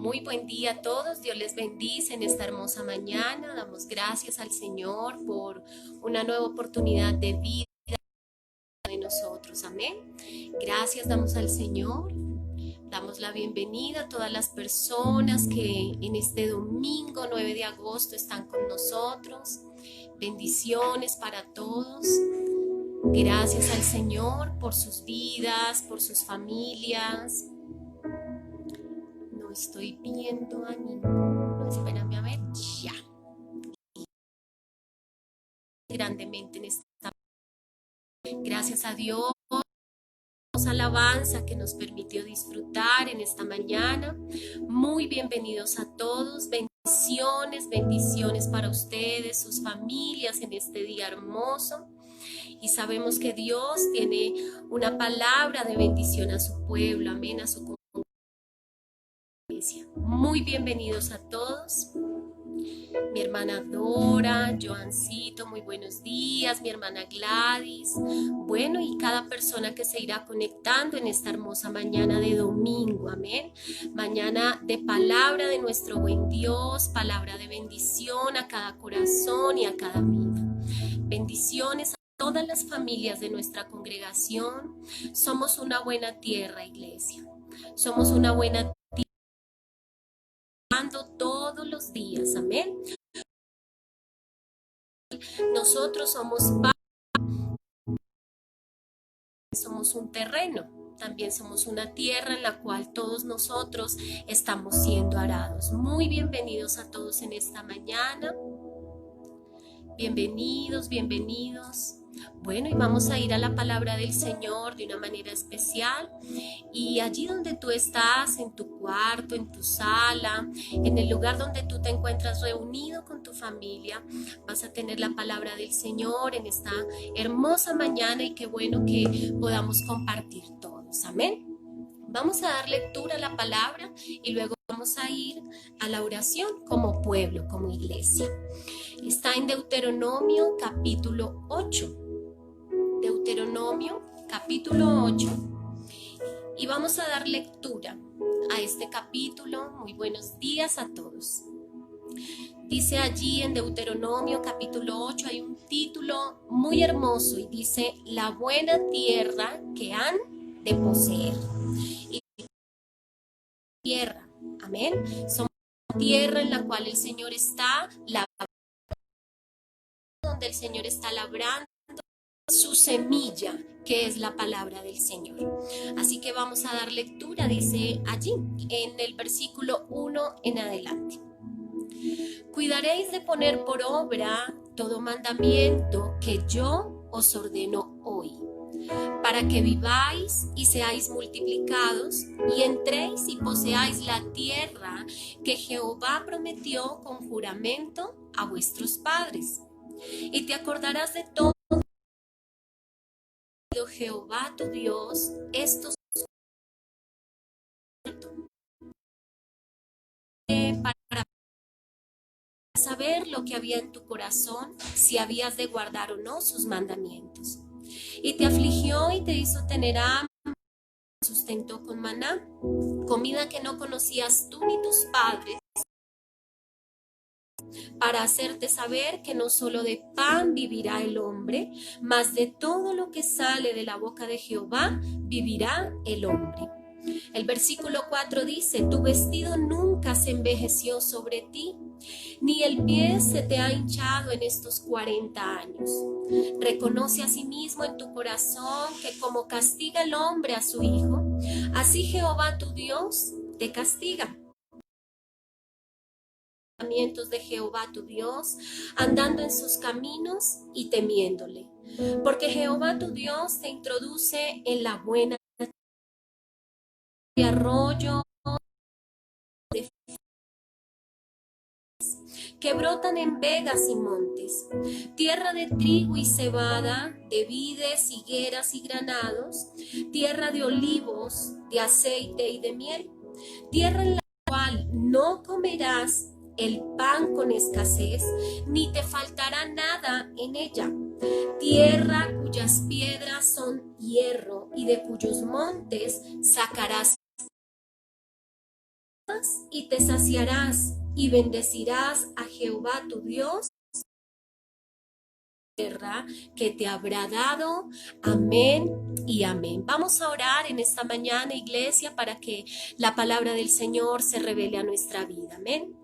Muy buen día a todos, Dios les bendice en esta hermosa mañana. Damos gracias al Señor por una nueva oportunidad de vida de nosotros, amén. Gracias damos al Señor, damos la bienvenida a todas las personas que en este domingo 9 de agosto están con nosotros. Bendiciones para todos. Gracias al Señor por sus vidas, por sus familias. No estoy viendo a ninguno, espérame a ver, ya. Grandemente en esta. Gracias a Dios, alabanza que nos permitió disfrutar en esta mañana. Muy bienvenidos a todos, bendiciones, bendiciones para ustedes, sus familias en este día hermoso. Y sabemos que Dios tiene una palabra de bendición a su pueblo, amén, a su iglesia. Muy bienvenidos a todos. Mi hermana Dora, Joancito, muy buenos días, mi hermana Gladys, bueno, y cada persona que se irá conectando en esta hermosa mañana de domingo, amén, mañana de palabra de nuestro buen Dios, palabra de bendición a cada corazón y a cada vida. Bendiciones a todas las familias de nuestra congregación. Somos una buena tierra, iglesia, somos una buena tierra todos los días, amén. Nosotros somos un terreno, también somos una tierra en la cual todos nosotros estamos siendo arados. Muy bienvenidos a todos en esta mañana. Bienvenidos, bienvenidos. Bueno, y vamos a ir a la palabra del Señor de una manera especial. Y allí donde tú estás, en tu cuarto, en tu sala, en el lugar donde tú te encuentras reunido con tu familia, vas a tener la palabra del Señor en esta hermosa mañana, y qué bueno que podamos compartir todos. Amén. Vamos a dar lectura a la palabra y luego vamos a ir a la oración como pueblo, como iglesia. Está en Deuteronomio capítulo 8. Deuteronomio capítulo 8. Y vamos a dar lectura a este capítulo. Muy buenos días a todos. Dice allí en Deuteronomio capítulo 8, hay un título muy hermoso y dice: la buena tierra que han de poseer. Y tierra, amén. Somos tierra en la cual el Señor está labrando, donde el Señor está labrando su semilla, que es la palabra del Señor. Así que vamos a dar lectura, dice allí en el versículo 1 en adelante: cuidaréis de poner por obra todo mandamiento que yo os ordeno hoy, para que viváis y seáis multiplicados, y entréis y poseáis la tierra que Jehová prometió con juramento a vuestros padres. Y te acordarás de todo Jehová tu Dios estos para saber lo que había en tu corazón, si habías de guardar o no sus mandamientos. Y te afligió y te hizo tener hambre, sustentó con maná, comida que no conocías tú ni tus padres, para hacerte saber que no solo de pan vivirá el hombre, mas de todo lo que sale de la boca de Jehová vivirá el hombre. El versículo 4 dice: tu vestido nunca se envejeció sobre ti, ni el pie se te ha hinchado en estos 40 años. Reconoce asimismo en tu corazón que como castiga el hombre a su hijo, así Jehová tu Dios te castiga. De Jehová tu Dios, andando en sus caminos y temiéndole, porque Jehová tu Dios te introduce en la buena de arroyo de que brotan en vegas y montes, tierra de trigo y cebada, de vides, higueras y granados, tierra de olivos, de aceite y de miel, tierra en la cual no comerás el pan con escasez, ni te faltará nada en ella, tierra cuyas piedras son hierro y de cuyos montes sacarás comerás y te saciarás y bendecirás a Jehová tu Dios, tierra que te habrá dado. Amén y amén. Vamos a orar en esta mañana, iglesia, para que la palabra del Señor se revele a nuestra vida. Amén.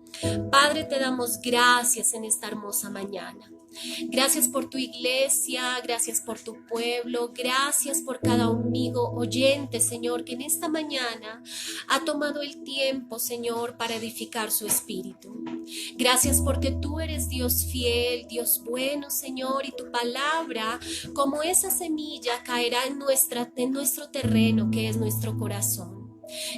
Padre, te damos gracias en esta hermosa mañana. Gracias por tu iglesia, gracias por tu pueblo, gracias por cada amigo oyente, Señor, que en esta mañana ha tomado el tiempo, Señor, para edificar su espíritu. Gracias porque tú eres Dios fiel, Dios bueno, Señor, y tu palabra, como esa semilla, caerá en nuestro terreno, que es nuestro corazón.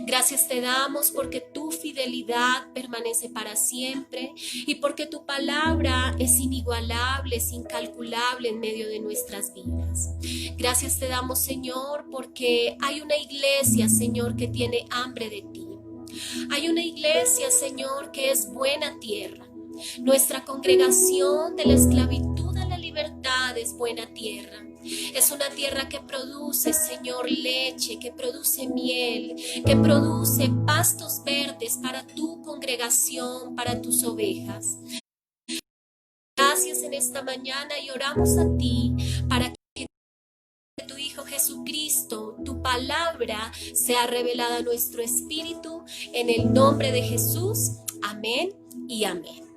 Gracias te damos porque tu fidelidad permanece para siempre y porque tu palabra es inigualable, es incalculable en medio de nuestras vidas. Gracias te damos, Señor, porque hay una iglesia, Señor, que tiene hambre de ti. Hay una iglesia, Señor, que es buena tierra. Nuestra congregación de la esclavitud a la libertad es buena tierra. Es una tierra que produce, Señor, leche, que produce miel, que produce pastos verdes para tu congregación, para tus ovejas. Gracias en esta mañana y oramos a ti para que tu Hijo Jesucristo, tu palabra, sea revelada a nuestro espíritu en el nombre de Jesús. Amén y amén.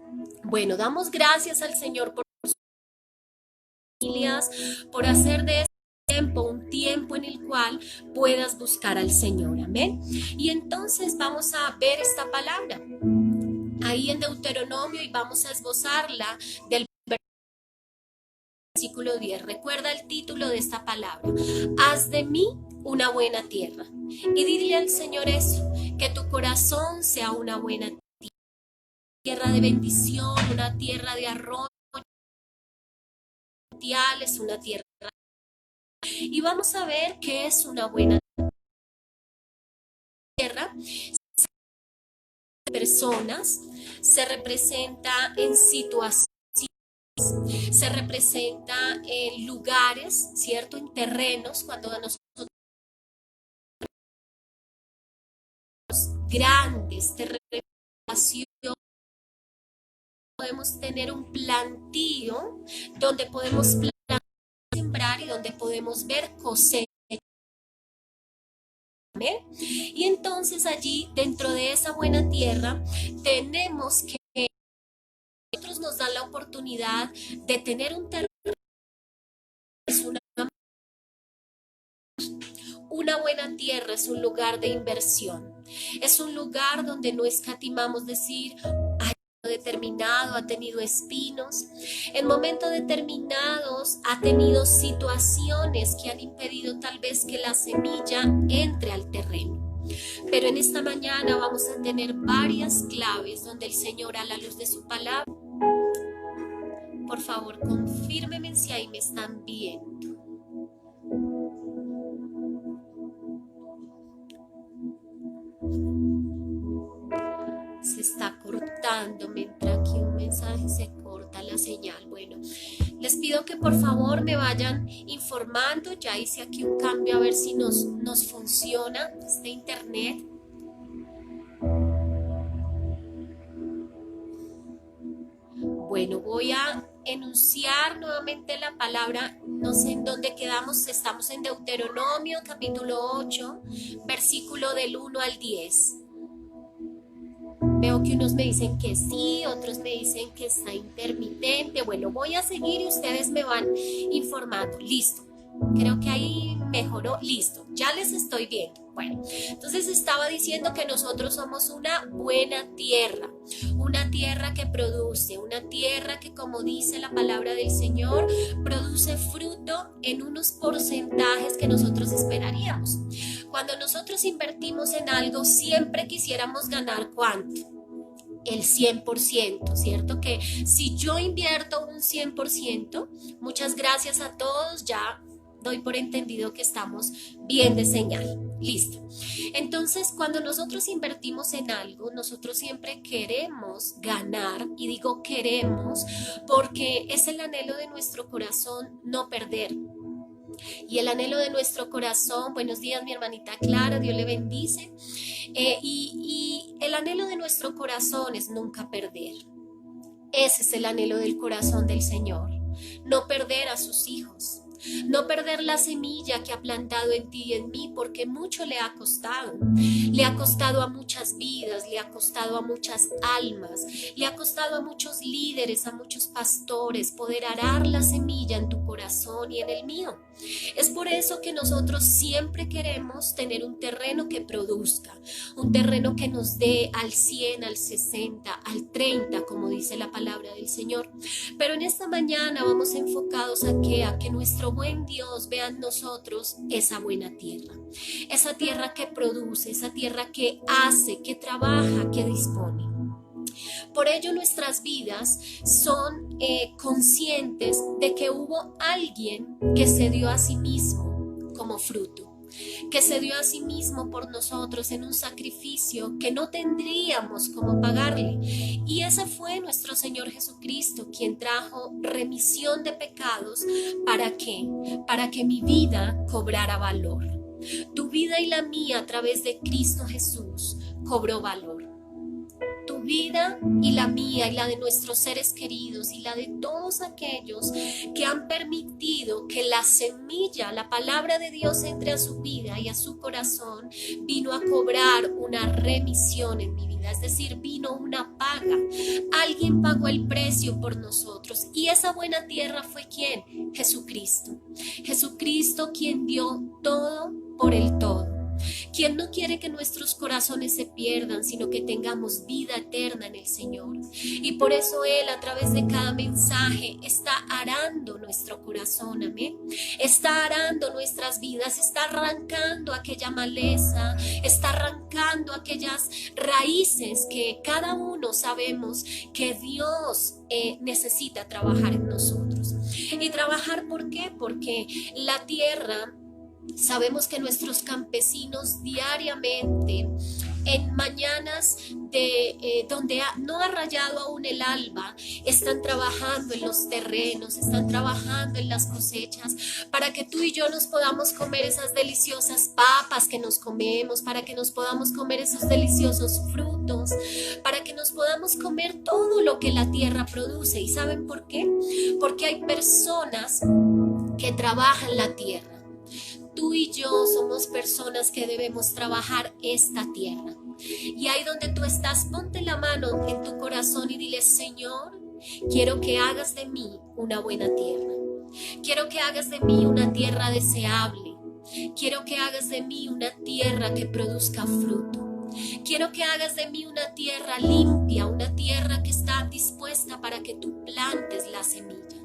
Bueno, damos gracias al Señor por familias, por hacer de este tiempo un tiempo en el cual puedas buscar al Señor, amén. Y entonces vamos a ver esta palabra ahí en Deuteronomio y vamos a esbozarla del versículo 10. Recuerda el título de esta palabra: haz de mí una buena tierra. Y dile al Señor eso, que tu corazón sea una buena tierra de bendición, una tierra de arroyo, es una tierra. Y vamos a ver qué es una buena tierra. Personas, se representa en situaciones, se representa en lugares, ¿cierto? En terrenos, cuando a nosotros grandes terrenos, podemos tener un plantío donde podemos sembrar y donde podemos ver cosecha. Y entonces allí, dentro de esa buena tierra, tenemos que nosotros nos dan la oportunidad de tener un terreno. Es una buena tierra, es un lugar de inversión. Es un lugar donde no escatimamos decir, determinado ha tenido espinos, en momentos determinados ha tenido situaciones que han impedido tal vez que la semilla entre al terreno. Pero en esta mañana vamos a tener varias claves donde el Señor, a la luz de su palabra, por favor, confírmenme si ahí me están viendo. Se está cortando, me entra aquí un mensaje, se corta la señal. Bueno, les pido que por favor me vayan informando. Ya hice aquí un cambio a ver si nos funciona este internet. Bueno, voy a enunciar nuevamente la palabra, no sé en dónde quedamos, estamos en Deuteronomio capítulo 8, versículo del 1 al 10. Veo que unos me dicen que sí, otros me dicen que está intermitente. Bueno, voy a seguir y ustedes me van informando. Listo. Creo que ahí mejoró. Listo. Ya les estoy viendo. Bueno, entonces estaba diciendo que nosotros somos una buena tierra. Una tierra que produce, una tierra que, como dice la palabra del Señor, produce fruto en unos porcentajes que nosotros esperaríamos. Cuando nosotros invertimos en algo, siempre quisiéramos ganar ¿cuánto? El 100%, ¿cierto? Que si yo invierto un 100%, muchas gracias a todos, ya doy por entendido que estamos bien de señal. Listo. Entonces, cuando nosotros invertimos en algo, nosotros siempre queremos ganar, y digo queremos porque es el anhelo de nuestro corazón no perder. Y el anhelo de nuestro corazón, buenos días mi hermanita Clara, Dios le bendice, y el anhelo de nuestro corazón es nunca perder. Ese es el anhelo del corazón del Señor, no perder a sus hijos. No perder la semilla que ha plantado en ti y en mí, porque mucho le ha costado. Le ha costado a muchas vidas, le ha costado a muchas almas, le ha costado a muchos líderes, a muchos pastores poder arar la semilla en tu corazón y en el mío. Es por eso que nosotros siempre queremos tener un terreno que produzca, un terreno que nos dé al 100, al 60, al 30, como dice la palabra del Señor. Pero en esta mañana vamos enfocados a que nuestro buen Dios vea en nosotros esa buena tierra, esa tierra que produce, esa tierra que hace, que trabaja, que dispone. Por ello nuestras vidas son conscientes de que hubo alguien que se dio a sí mismo como fruto, que se dio a sí mismo por nosotros en un sacrificio que no tendríamos cómo pagarle. Y ese fue nuestro Señor Jesucristo, quien trajo remisión de pecados. ¿Para qué? Para que mi vida cobrara valor. Tu vida y la mía a través de Cristo Jesús cobró valor. Tu vida y la mía y la de nuestros seres queridos y la de todos aquellos que han permitido que la semilla, la palabra de Dios entre a su vida y a su corazón, vino a cobrar una remisión en mi vida, es decir, vino una paga. Alguien pagó el precio por nosotros y esa buena tierra fue ¿quién? Jesucristo. Jesucristo, quien dio todo por el todo. Quien no quiere que nuestros corazones se pierdan, sino que tengamos vida eterna en el Señor. Y por eso Él, a través de cada mensaje, está arando nuestro corazón, amén. Está arando nuestras vidas, está arrancando aquella maleza, está arrancando aquellas raíces que cada uno sabemos que Dios necesita trabajar en nosotros. ¿Y trabajar por qué? Porque la tierra... Sabemos que nuestros campesinos diariamente, en mañanas donde no ha rayado aún el alba, están trabajando en los terrenos, están trabajando en las cosechas, para que tú y yo nos podamos comer esas deliciosas papas que nos comemos, para que nos podamos comer esos deliciosos frutos, para que nos podamos comer todo lo que la tierra produce. ¿Y saben por qué? Porque hay personas que trabajan la tierra. Tú y yo somos personas que debemos trabajar esta tierra. Y ahí donde tú estás, ponte la mano en tu corazón y dile: Señor, quiero que hagas de mí una buena tierra. Quiero que hagas de mí una tierra deseable. Quiero que hagas de mí una tierra que produzca fruto. Quiero que hagas de mí una tierra limpia, una tierra que está dispuesta para que tú plantes la semilla.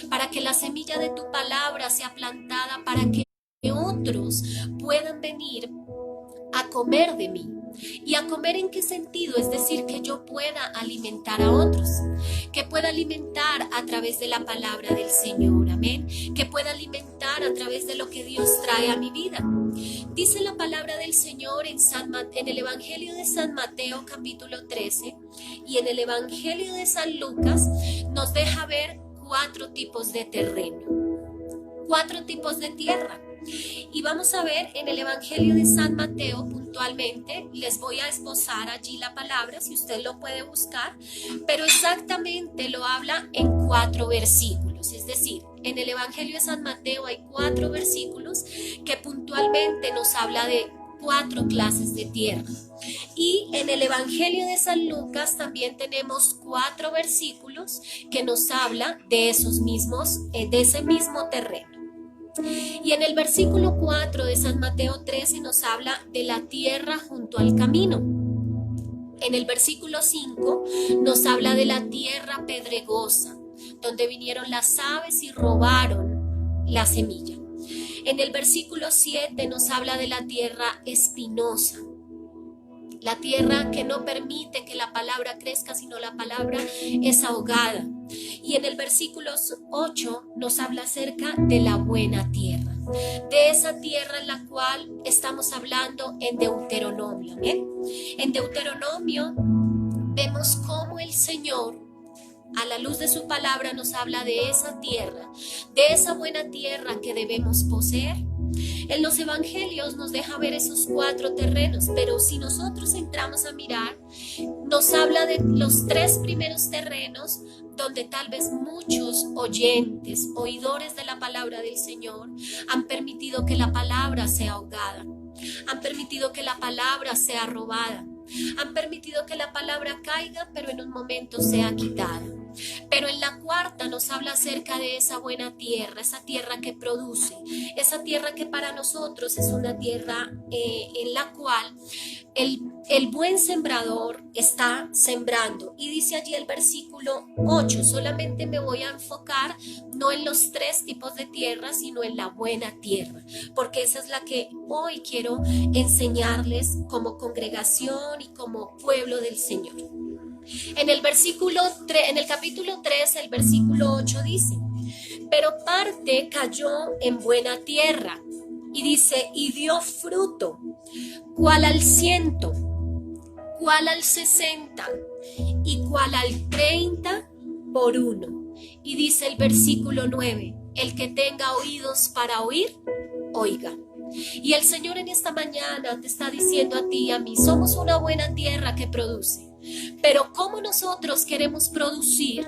Para que la semilla de tu palabra sea plantada, para que otros puedan venir a comer de mí. ¿Y a comer en qué sentido? Es decir, que yo pueda alimentar a otros, que pueda alimentar a través de la palabra del Señor, amén, que pueda alimentar a través de lo que Dios trae a mi vida. Dice la palabra del Señor en el Evangelio de San Mateo capítulo 13 y en el Evangelio de San Lucas nos deja ver 4 tipos de terreno, 4 tipos de tierra. Y vamos a ver en el Evangelio de San Mateo puntualmente, les voy a esbozar allí la palabra, si usted lo puede buscar, pero exactamente lo habla en 4 versículos, es decir, en el Evangelio de San Mateo hay 4 versículos que puntualmente nos habla de 4 clases de tierra. Y en el Evangelio de San Lucas también tenemos 4 versículos que nos habla de esos mismos, de ese mismo terreno. Y en el versículo 4 de San Mateo 13 nos habla de la tierra junto al camino. En el versículo 5 nos habla de la tierra pedregosa, donde vinieron las aves y robaron la semilla. En el versículo 7 nos habla de la tierra espinosa, la tierra que no permite que la palabra crezca, sino la palabra es ahogada. Y en el versículo 8 nos habla acerca de la buena tierra, de esa tierra en la cual estamos hablando en Deuteronomio. ¿Bien? En Deuteronomio vemos cómo el Señor, a la luz de su palabra, nos habla de esa tierra, de esa buena tierra que debemos poseer. En los evangelios nos deja ver esos 4 terrenos, pero si nosotros entramos a mirar, nos habla de los 3 primeros terrenos donde tal vez muchos oyentes, oidores de la palabra del Señor, han permitido que la palabra sea ahogada, han permitido que la palabra sea robada, han permitido que la palabra caiga, pero en un momento sea quitada. Pero en la 4 nos habla acerca de esa buena tierra, esa tierra que produce, esa tierra que para nosotros es una tierra en la cual el buen sembrador está sembrando. Y dice allí el versículo 8, solamente me voy a enfocar no en los 3 tipos de tierra, sino en la buena tierra, porque esa es la que hoy quiero enseñarles como congregación y como pueblo del Señor. En el capítulo 3, el versículo 8 dice: pero parte cayó en buena tierra, y dice, y dio fruto, cuál al 100, cuál al 60, y cuál al 30 por 1. Y dice el versículo 9, el que tenga oídos para oír, oiga. Y el Señor en esta mañana te está diciendo a ti y a mí, somos una buena tierra que produce. Pero ¿cómo nosotros queremos producir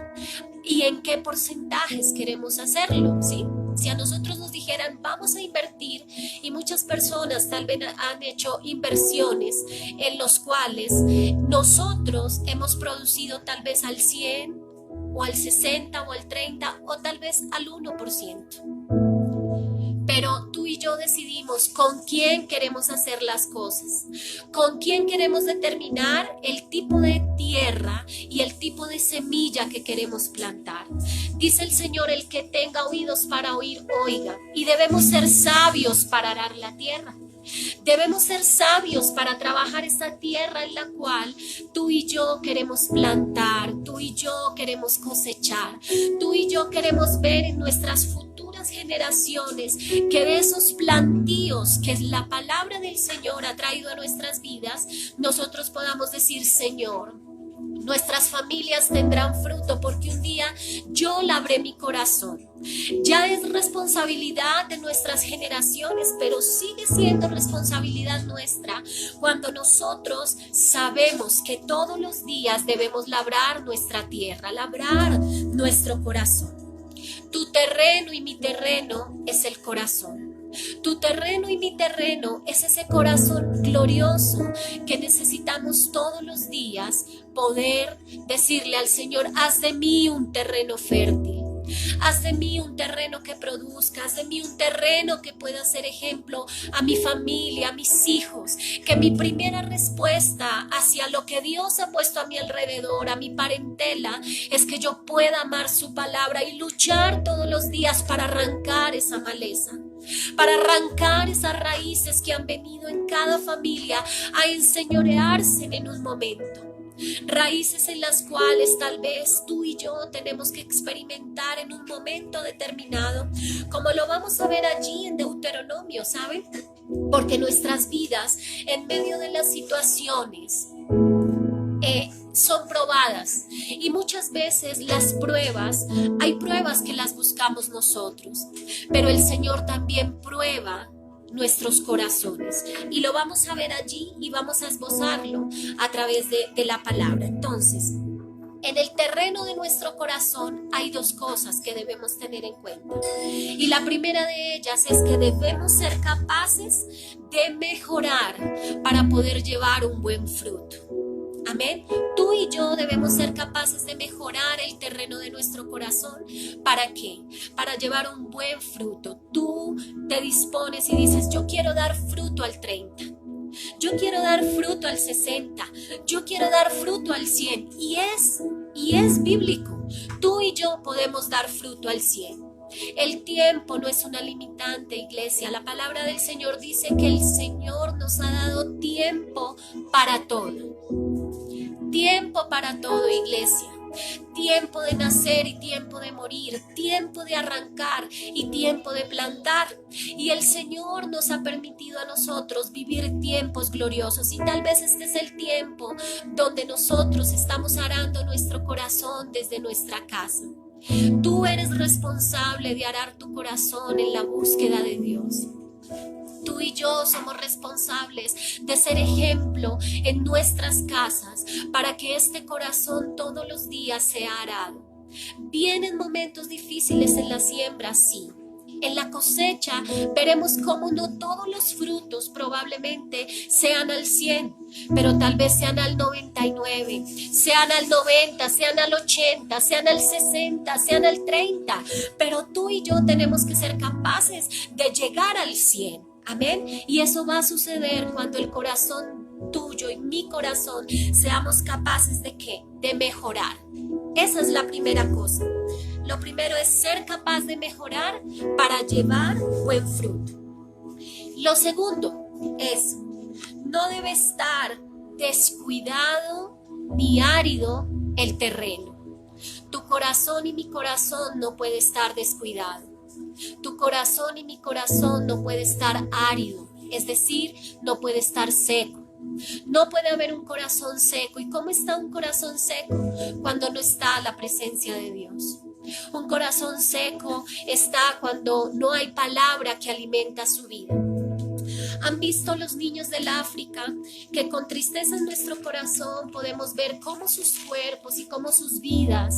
y en qué porcentajes queremos hacerlo? ¿Sí? Si a nosotros nos dijeran vamos a invertir, y muchas personas tal vez han hecho inversiones en los cuales nosotros hemos producido tal vez al 100 o al 60 o al 30 o tal vez al 1%. Pero tú y yo decidimos con quién queremos hacer las cosas, con quién queremos determinar el tipo de tierra y el tipo de semilla que queremos plantar. Dice el Señor, el que tenga oídos para oír, oiga. Y debemos ser sabios para arar la tierra. Debemos ser sabios para trabajar esa tierra en la cual tú y yo queremos plantar, tú y yo queremos cosechar, tú y yo queremos ver en nuestras futuras generaciones que de esos plantíos que la palabra del Señor ha traído a nuestras vidas, nosotros podamos decir, Señor, nuestras familias tendrán fruto porque un día yo labré mi corazón. Ya es responsabilidad de nuestras generaciones, pero sigue siendo responsabilidad nuestra cuando nosotros sabemos que todos los días debemos labrar nuestra tierra, labrar nuestro corazón. Tu terreno y mi terreno es el corazón. Tu terreno y mi terreno es ese corazón glorioso que necesitamos todos los días poder decirle al Señor, haz de mí un terreno fértil. Haz de mí un terreno que produzca, haz de mí un terreno que pueda ser ejemplo a mi familia, a mis hijos. Que mi primera respuesta hacia lo que Dios ha puesto a mi alrededor, a mi parentela, es que yo pueda amar su palabra y luchar todos los días para arrancar esa maleza, para arrancar esas raíces que han venido en cada familia a enseñorearse en un momento. Raíces en las cuales tal vez tú y yo tenemos que experimentar en un momento determinado, como lo vamos a ver allí en Deuteronomio, ¿saben? Porque nuestras vidas en medio de las situaciones son probadas, y muchas veces las pruebas, hay pruebas que las buscamos nosotros, pero el Señor también prueba nuestros corazones, y lo vamos a ver allí y vamos a esbozarlo a través de la palabra. Entonces, en el terreno de nuestro corazón hay 2 cosas que debemos tener en cuenta, y la primera de ellas es que debemos ser capaces de mejorar para poder llevar un buen fruto. Amén. Tú y yo debemos ser capaces de mejorar el terreno de nuestro corazón. ¿Para qué? Para llevar un buen fruto. Tú te dispones y dices, yo quiero dar fruto al 30. Yo quiero dar fruto al 60. Yo quiero dar fruto al 100. Y es bíblico. Tú y yo podemos dar fruto al 100. El tiempo no es una limitante, iglesia. La palabra del Señor dice que el Señor nos ha dado tiempo para todo. Tiempo para todo, iglesia. Tiempo de nacer y tiempo de morir, tiempo de arrancar y tiempo de plantar. Y el Señor nos ha permitido a nosotros vivir tiempos gloriosos, y tal vez este es el tiempo donde nosotros estamos arando nuestro corazón desde nuestra casa. Tú eres responsable de arar tu corazón en la búsqueda de Dios. Tú y yo somos responsables de ser ejemplo en nuestras casas para que este corazón todos los días sea arado. Vienen momentos difíciles en la siembra, sí. En la cosecha veremos cómo no todos los frutos probablemente sean al 100, pero tal vez sean al 99, sean al 90, sean al 80, sean al 60, sean al 30. Pero tú y yo tenemos que ser capaces de llegar al 100. Amén. Y eso va a suceder cuando el corazón tuyo y mi corazón seamos capaces de ¿qué? De mejorar. Esa es la primera cosa. Lo primero es ser capaz de mejorar para llevar buen fruto. Lo segundo es, no debe estar descuidado ni árido el terreno. Tu corazón y mi corazón no puede estar descuidado. Tu corazón y mi corazón no puede estar árido, es decir, no puede estar seco. No puede haber un corazón seco. ¿Y cómo está un corazón seco? Cuando no está la presencia de Dios. Un corazón seco está cuando no hay palabra que alimenta su vida. ¿Han visto los niños del África que con tristeza en nuestro corazón podemos ver cómo sus cuerpos y cómo sus vidas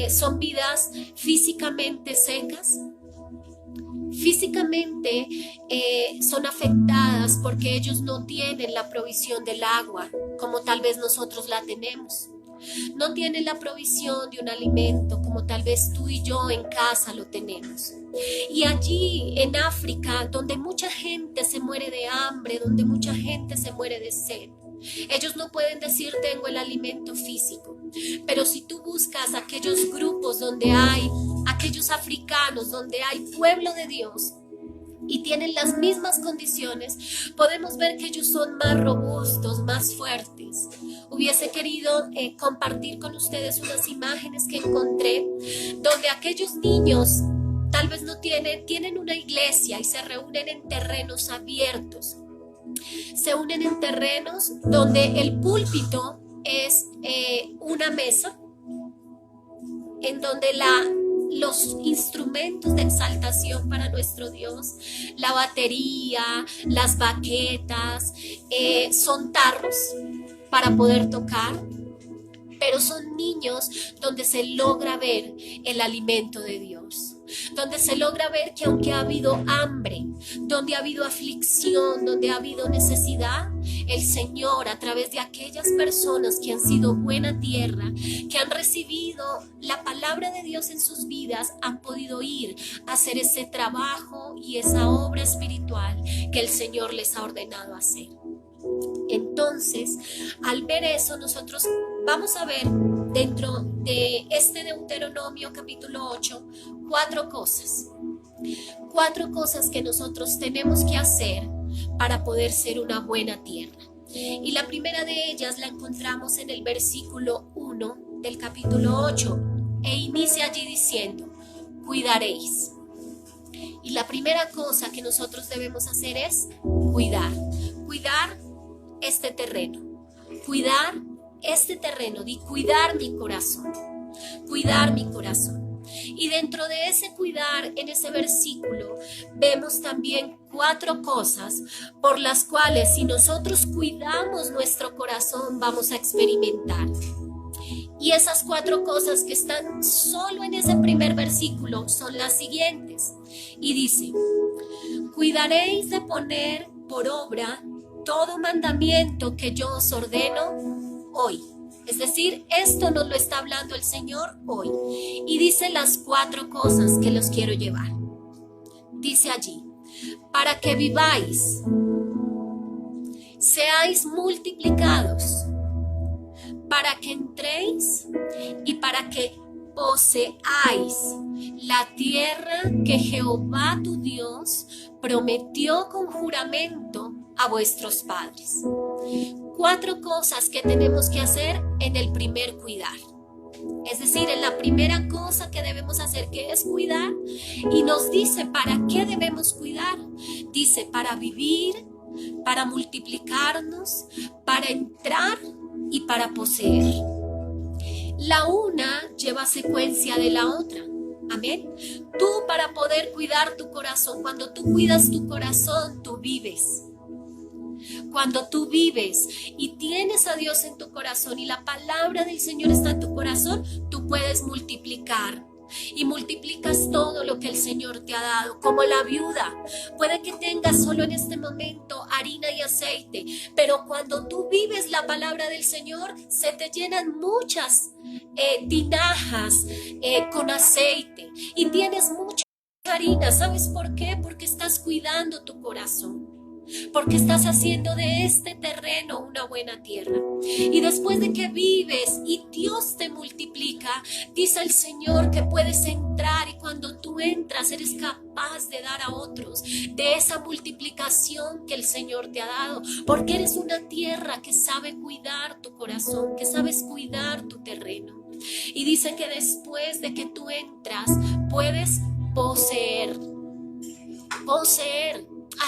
son vidas físicamente secas? Físicamente son afectadas porque ellos no tienen la provisión del agua como tal vez nosotros la tenemos. No tienen la provisión de un alimento como tal vez tú y yo en casa lo tenemos. Y allí en África, donde mucha gente se muere de hambre, donde mucha gente se muere de sed, ellos no pueden decir tengo el alimento físico. Pero si tú buscas aquellos grupos donde hay, aquellos africanos, donde hay pueblo de Dios, y tienen las mismas condiciones, podemos ver que ellos son más robustos, más fuertes. Hubiese querido compartir con ustedes unas imágenes que encontré, donde aquellos niños tal vez no tienen una iglesia y se reúnen en terrenos abiertos. Se unen en terrenos donde el púlpito es una mesa, en donde los instrumentos de exaltación para nuestro Dios, la batería, las baquetas, son tarros para poder tocar, pero son niños donde se logra ver el alimento de Dios, donde se logra ver que aunque ha habido hambre, donde ha habido aflicción, donde ha habido necesidad, el Señor a través de aquellas personas que han sido buena tierra, que han recibido la palabra de Dios en sus vidas, han podido ir a hacer ese trabajo y esa obra espiritual que el Señor les ha ordenado hacer. Entonces, al ver eso, nosotros vamos a ver dentro de este Deuteronomio capítulo 8, cuatro cosas que nosotros tenemos que hacer para poder ser una buena tierra. Y la primera de ellas la encontramos en el versículo 1 del capítulo 8 e inicia allí diciendo, cuidaréis. Y la primera cosa que nosotros debemos hacer es cuidar este terreno, y cuidar mi corazón, Y dentro de ese cuidar, en ese versículo, vemos también cuatro cosas por las cuales si nosotros cuidamos nuestro corazón vamos a experimentar. Y esas cuatro cosas que están solo en ese primer versículo son las siguientes. Y dice, cuidaréis de poner por obra todo mandamiento que yo os ordeno hoy. Es decir, esto nos lo está hablando el Señor hoy. Y dice las cuatro cosas que los quiero llevar. Dice allí, para que viváis, seáis multiplicados, para que entréis y para que poseáis la tierra que Jehová tu Dios prometió con juramento a vuestros padres. Cuatro cosas que tenemos que hacer en el primer cuidar. Es decir, en la primera cosa que debemos hacer, que es cuidar, y nos dice para qué debemos cuidar. Dice para vivir, para multiplicarnos, para entrar y para poseer. La una lleva secuencia de la otra. Amén. Tú para poder cuidar tu corazón, cuando tú cuidas tu corazón, tú vives. Cuando tú vives y tienes a Dios en tu corazón y la palabra del Señor está en tu corazón, tú puedes multiplicar. Y multiplicas todo lo que el Señor te ha dado, como la viuda. Puede que tengas solo en este momento harina y aceite, pero cuando tú vives la palabra del Señor, se te llenan muchas tinajas con aceite y tienes mucha harina. ¿Sabes por qué? Porque estás cuidando tu corazón. Porque estás haciendo de este terreno una buena tierra. Y después de que vives y Dios te multiplica, dice el Señor que puedes entrar, y cuando tú entras eres capaz de dar a otros de esa multiplicación que el Señor te ha dado, porque eres una tierra que sabe cuidar tu corazón, que sabes cuidar tu terreno. Y dice que después de que tú entras puedes poseer.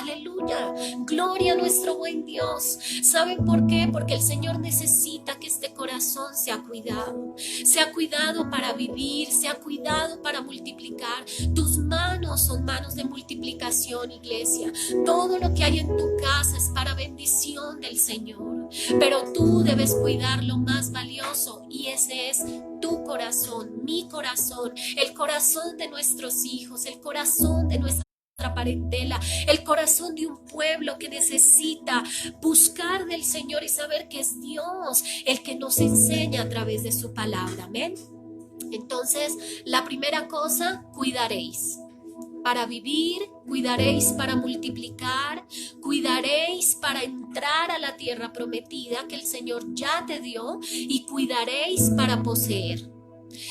Aleluya, gloria a nuestro buen Dios. ¿Saben por qué? Porque el Señor necesita que este corazón sea cuidado para vivir, sea cuidado para multiplicar. Tus manos son manos de multiplicación, iglesia. Todo lo que hay en tu casa es para bendición del Señor, pero tú debes cuidar lo más valioso, y ese es tu corazón, mi corazón, el corazón de nuestros hijos, el corazón de nuestra parentela, el corazón de un pueblo que necesita buscar del Señor y saber que es Dios el que nos enseña a través de su palabra. Amén. Entonces, la primera cosa, cuidaréis para vivir, cuidaréis para multiplicar, cuidaréis para entrar a la tierra prometida que el Señor ya te dio, y cuidaréis para poseer.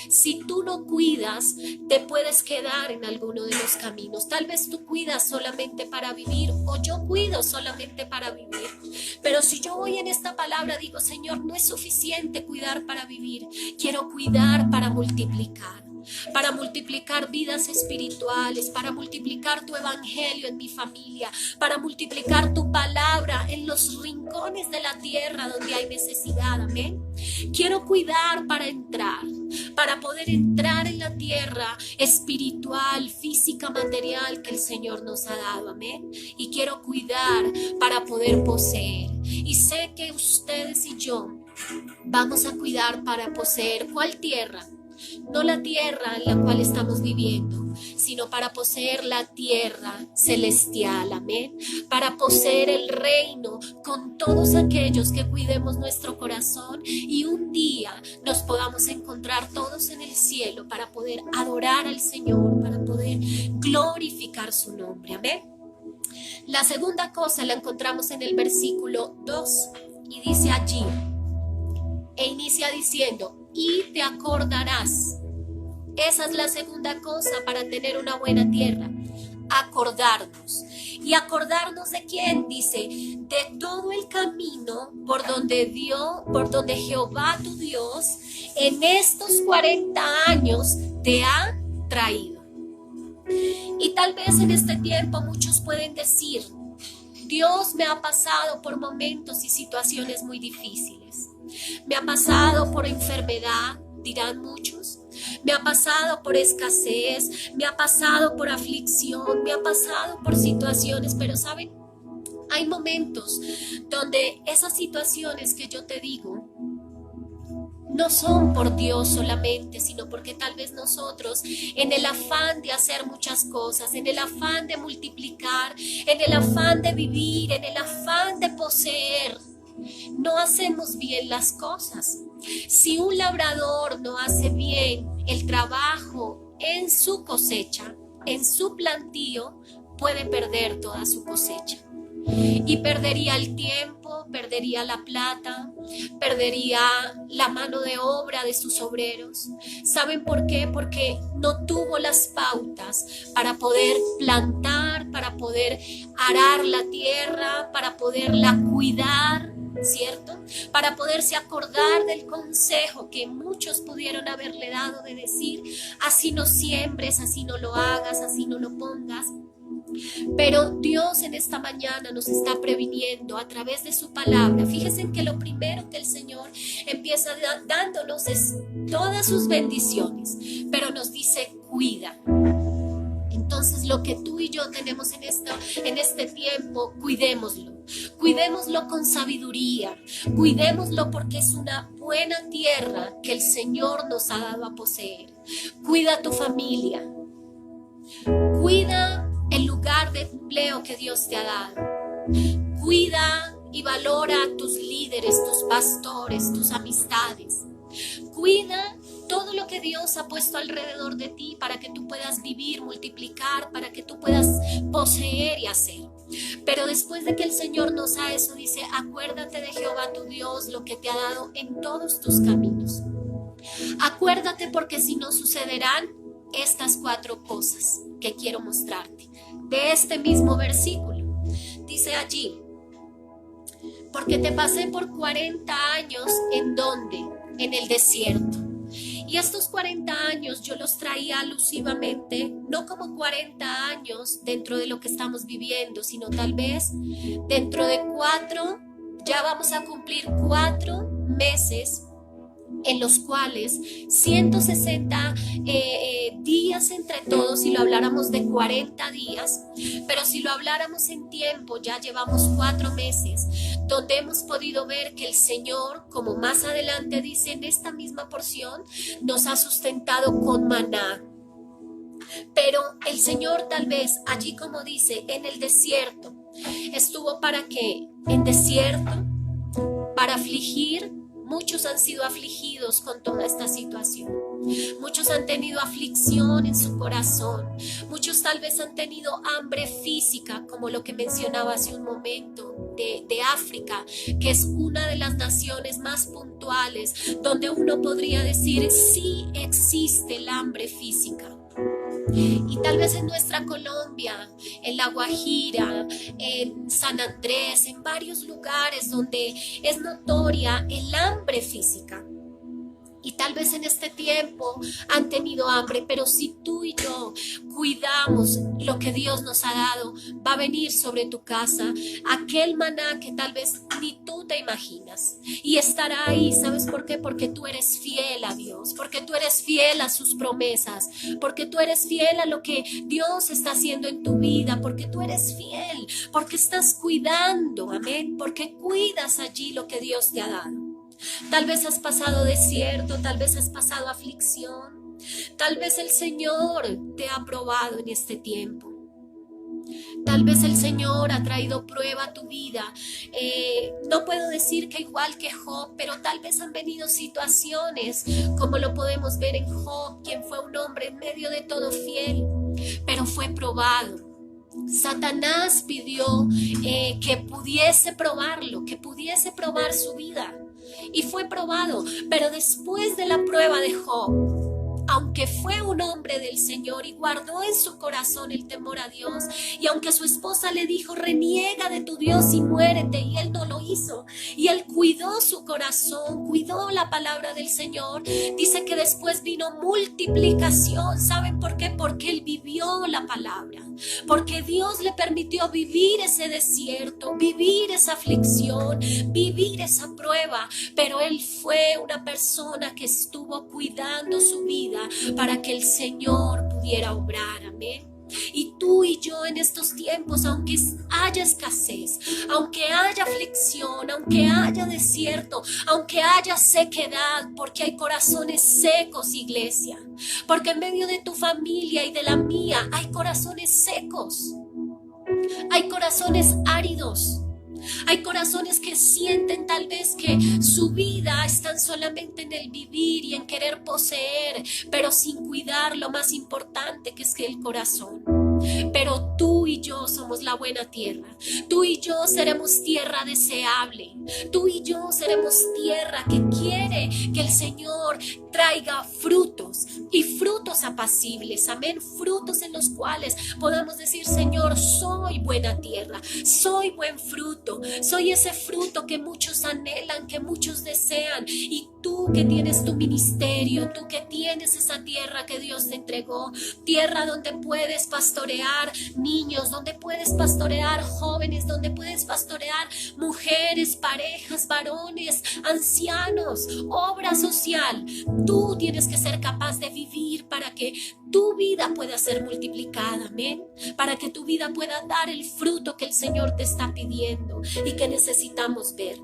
Si tú no cuidas, te puedes quedar en alguno de los caminos. Tal vez tú cuidas solamente para vivir, o yo cuido solamente para vivir. Pero si yo voy en esta palabra, digo, Señor, no es suficiente cuidar para vivir. Quiero cuidar para multiplicar vidas espirituales, para multiplicar tu evangelio en mi familia, para multiplicar tu palabra en los rincones de la tierra donde hay necesidad. Amén. Quiero cuidar para entrar, para poder entrar en la tierra espiritual, física, material que el Señor nos ha dado. Amén. Y quiero cuidar para poder poseer. Y sé que ustedes y yo vamos a cuidar para poseer. ¿Cuál tierra? No la tierra en la cual estamos viviendo, sino para poseer la tierra celestial. Amén. Para poseer el reino con todos aquellos que cuidemos nuestro corazón, y un día nos podamos encontrar todos en el cielo para poder adorar al Señor, para poder glorificar su nombre. Amén. La segunda cosa la encontramos en el versículo 2 y dice allí, e inicia diciendo, y te acordarás. Esa es la segunda cosa para tener una buena tierra, acordarnos. ¿Y acordarnos de quién? Dice, de todo el camino por donde Jehová tu Dios en estos 40 años te ha traído. Y tal vez en este tiempo muchos pueden decir, Dios me ha pasado por momentos y situaciones muy difíciles. Me ha pasado por enfermedad, dirán muchos. Me ha pasado por escasez, me ha pasado por aflicción, me ha pasado por situaciones, pero ¿saben? Hay momentos donde esas situaciones que yo te digo no son por Dios solamente, sino porque tal vez nosotros, en el afán de hacer muchas cosas, en el afán de multiplicar, en el afán de vivir, en el afán de poseer, no hacemos bien las cosas. Si un labrador no hace bien el trabajo en su cosecha, en su plantío, puede perder toda su cosecha. Y perdería el tiempo, perdería la plata, perdería la mano de obra de sus obreros. ¿Saben por qué? Porque no tuvo las pautas para poder plantar, para poder arar la tierra, para poderla cuidar, ¿cierto? Para poderse acordar del consejo que muchos pudieron haberle dado de decir, así no siembres, así no lo hagas, así no lo pongas. Pero Dios en esta mañana nos está previniendo a través de su palabra. Fíjense que lo primero que el Señor empieza dándonos es todas sus bendiciones, pero nos dice cuida. Entonces lo que tú y yo tenemos en este tiempo, cuidémoslo. Cuidémoslo con sabiduría, cuidémoslo porque es una buena tierra que el Señor nos ha dado a poseer. Cuida a tu familia, cuida el lugar de empleo que Dios te ha dado, cuida y valora a tus líderes, tus pastores, tus amistades. Cuida todo lo que Dios ha puesto alrededor de ti para que tú puedas vivir, multiplicar, para que tú puedas poseer y hacer. Pero después de que el Señor nos da eso, dice: acuérdate de Jehová tu Dios, lo que te ha dado en todos tus caminos. Acuérdate, porque si no sucederán estas 4 cosas que quiero mostrarte. De este mismo versículo, dice allí: porque te pasé por 40 años, ¿en dónde? En el desierto. Y estos 40 años yo los traía alusivamente, no como 40 años dentro de lo que estamos viviendo, sino tal vez dentro de 4, ya vamos a cumplir 4 meses en los cuales 160 días entre todos, si lo habláramos de 40 días, pero si lo habláramos en tiempo, ya llevamos 4 meses, donde hemos podido ver que el Señor, como más adelante dice en esta misma porción, nos ha sustentado con maná. Pero el Señor, tal vez allí, como dice, en el desierto, estuvo ¿para qué? En desierto, para afligir. Muchos han sido afligidos con toda esta situación. Muchos han tenido aflicción en su corazón. Muchos tal vez han tenido hambre física, como lo que mencionaba hace un momento de África, que es una de las naciones más puntuales, donde uno podría decir sí existe el hambre física. Y tal vez en nuestra Colombia, en La Guajira, en San Andrés, en varios lugares donde es notoria el hambre física. Y tal vez en este tiempo han tenido hambre, pero si tú y yo cuidamos lo que Dios nos ha dado, va a venir sobre tu casa aquel maná que tal vez ni tú te imaginas. Y estará ahí, ¿sabes por qué? Porque tú eres fiel a Dios, porque tú eres fiel a sus promesas, porque tú eres fiel a lo que Dios está haciendo en tu vida, porque tú eres fiel, porque estás cuidando, amén, porque cuidas allí lo que Dios te ha dado. Tal vez has pasado desierto, tal vez has pasado aflicción, tal vez el Señor te ha probado en este tiempo. Tal vez el Señor ha traído prueba a tu vida. No puedo decir que igual que Job, pero tal vez han venido situaciones como lo podemos ver en Job, quien fue un hombre en medio de todo fiel, pero fue probado. Satanás pidió que pudiese probarlo, que pudiese probar su vida. Y fue probado, pero después de la prueba de Job, aunque fue un hombre del Señor y guardó en su corazón el temor a Dios, y aunque su esposa le dijo: reniega de tu Dios y muérete, y él no lo hizo, y él cuidó su corazón, cuidó la palabra del Señor, dice que después vino multiplicación. ¿Saben por qué? Porque él vivió la palabra, porque Dios le permitió vivir ese desierto, vivir esa aflicción, vivir esa prueba, pero él fue una persona que estuvo cuidando su vida para que el Señor pudiera obrar, amén. Y tú y yo en estos tiempos, aunque haya escasez, aunque haya aflicción, aunque haya desierto, aunque haya sequedad, porque hay corazones secos, iglesia, porque en medio de tu familia y de la mía hay corazones secos, hay corazones áridos. Hay corazones que sienten tal vez que su vida está solamente en el vivir y en querer poseer, pero sin cuidar lo más importante, que es el corazón. Pero tú y yo somos la buena tierra. Tú y yo seremos tierra deseable. Tú y yo seremos tierra que quiere que el Señor traiga frutos, y frutos apacibles, amén, frutos en los cuales podamos decir: Señor, soy buena tierra, soy buen fruto, soy ese fruto que muchos anhelan, que muchos desean. Y tú que tienes tu ministerio, tú que tienes esa tierra que Dios te entregó, tierra donde puedes pastorear niños, donde puedes pastorear jóvenes, donde puedes pastorear mujeres, parejas, varones, ancianos, obra social. Tú tienes que ser capaz de vivir para que tu vida pueda ser multiplicada, amén, para que tu vida pueda dar el fruto que el Señor te está pidiendo y que necesitamos ver.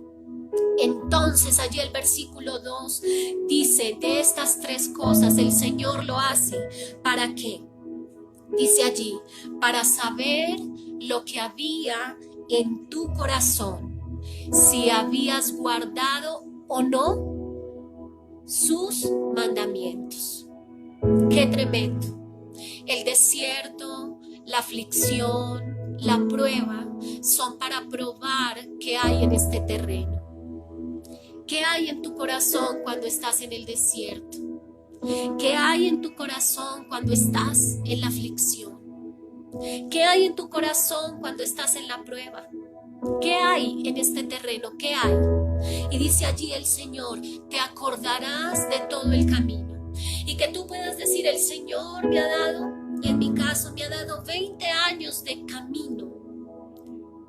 Entonces allí el versículo 2 dice, de estas 3 cosas el Señor lo hace, ¿para qué? Dice allí, para saber lo que había en tu corazón, si habías guardado o no sus mandamientos. ¡Qué tremendo! El desierto, la aflicción, la prueba son para probar qué hay en este terreno. ¿Qué hay en tu corazón cuando estás en el desierto? ¿Qué hay en tu corazón cuando estás en la aflicción? ¿Qué hay en tu corazón cuando estás en la prueba? ¿Qué hay en este terreno? ¿Qué hay? Y dice allí el Señor, te acordarás de todo el camino. Y que tú puedas decir, el Señor me ha dado, en mi caso me ha dado 20 años de camino.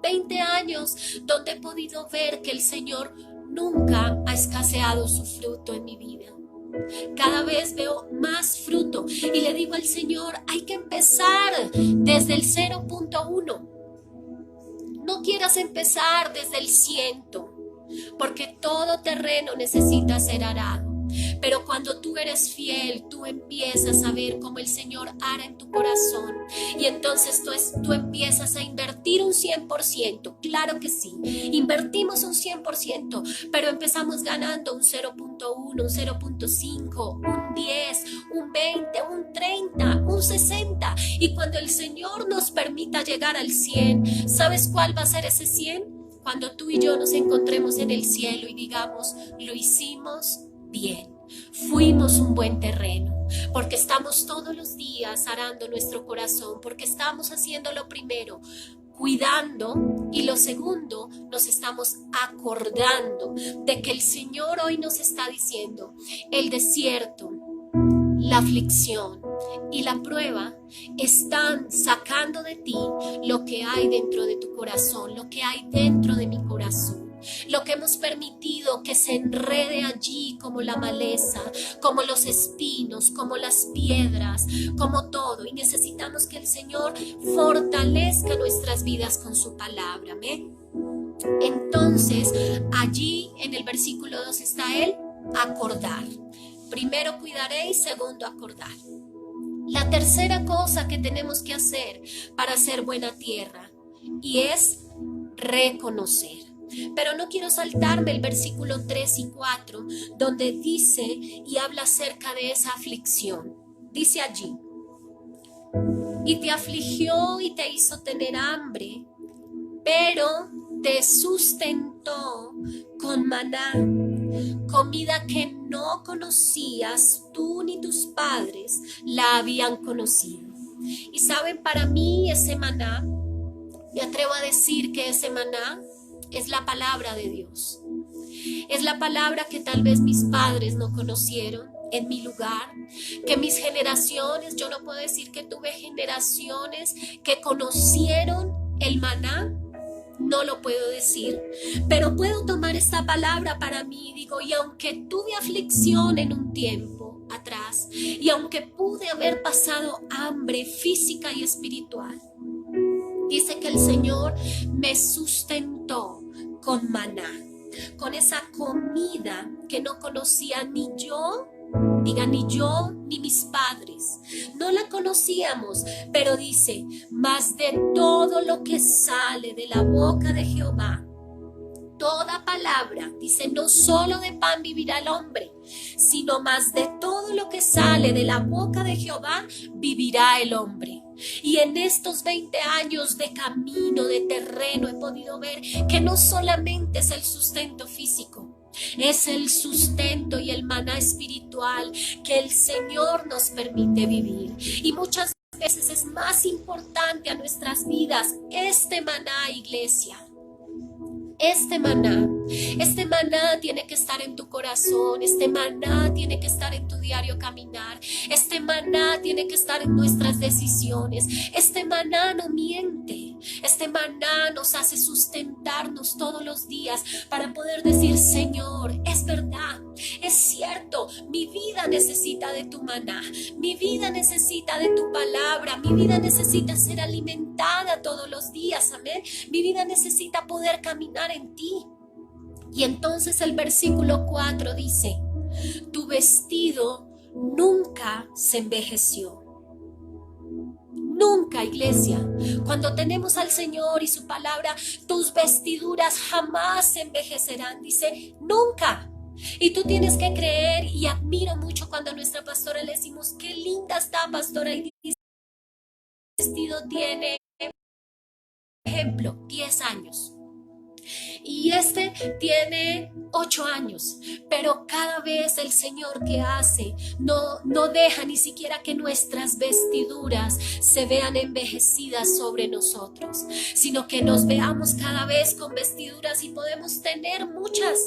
20 años donde he podido ver que el Señor nunca ha escaseado su fruto en mi vida. Cada vez veo más fruto y le digo al Señor, hay que empezar desde el 0.1. No quieras empezar desde el 100, porque todo terreno necesita ser arado. Pero cuando tú eres fiel, tú empiezas a ver cómo el Señor ara en tu corazón. Y entonces tú empiezas a invertir un 100%. Claro que sí, invertimos un 100%, pero empezamos ganando un 0.1, un 0.5, un 10, un 20, un 30, un 60. Y cuando el Señor nos permita llegar al 100, ¿sabes cuál va a ser ese 100? Cuando tú y yo nos encontremos en el cielo y digamos, lo hicimos bien, fuimos un buen terreno, porque estamos todos los días arando nuestro corazón, porque estamos haciendo lo primero, cuidando, y lo segundo, nos estamos acordando de que el Señor hoy nos está diciendo, el desierto, la aflicción y la prueba están sacando de ti lo que hay dentro de tu corazón, lo que hay dentro de mi corazón. Lo que hemos permitido que se enrede allí como la maleza, como los espinos, como las piedras, como todo. Y necesitamos que el Señor fortalezca nuestras vidas con su palabra. ¿Amén? Entonces, allí en el versículo 2 está el acordar. Primero cuidaré y segundo acordar. La tercera cosa que tenemos que hacer para ser buena tierra y es reconocer. Pero no quiero saltarme el versículo 3 y 4, donde dice y habla acerca de esa aflicción. Dice allí, y te afligió y te hizo tener hambre, pero te sustentó con maná, comida que no conocías tú ni tus padres la habían conocido. Y saben, para mí ese maná, me atrevo a decir que ese maná es la palabra de Dios. Es la palabra que tal vez mis padres no conocieron en mi lugar, que mis generaciones, yo no puedo decir que tuve generaciones que conocieron el maná, no lo puedo decir, pero puedo tomar esta palabra para mí y digo, y aunque tuve aflicción en un tiempo atrás, y aunque pude haber pasado hambre física y espiritual, dice que el Señor me sustentó con maná, con esa comida que no conocía ni yo, ni yo ni mis padres, no la conocíamos, pero dice, más de todo lo que sale de la boca de Jehová, toda palabra, dice, no solo de pan vivirá el hombre, sino más de todo lo que sale de la boca de Jehová vivirá el hombre. Y en estos 20 años de camino, de terreno, he podido ver que no solamente es el sustento físico, es el sustento y el maná espiritual que el Señor nos permite vivir. Y muchas veces es más importante a nuestras vidas este maná, iglesia. Este maná tiene que estar en tu corazón, este maná tiene que estar en tu diario caminar, este maná tiene que estar en nuestras decisiones, este maná no miente, este maná nos hace sustentarnos todos los días para poder decir, Señor, es verdad, es cierto, mi vida necesita de tu maná, mi vida necesita de tu palabra, mi vida necesita ser alimentada todos los días, amén, mi vida necesita poder caminar en ti. Y entonces el versículo 4 dice, tu vestido nunca se envejeció. Nunca, iglesia, cuando tenemos al Señor y su palabra, tus vestiduras jamás se envejecerán, dice, nunca. Y tú tienes que creer, y admiro mucho cuando a nuestra pastora le decimos, qué linda está, pastora, y dice, el vestido tiene, ejemplo, 10 años. Y este tiene 8 años, pero cada vez el Señor que hace no deja ni siquiera que nuestras vestiduras se vean envejecidas sobre nosotros, sino que nos veamos cada vez con vestiduras y podemos tener muchas,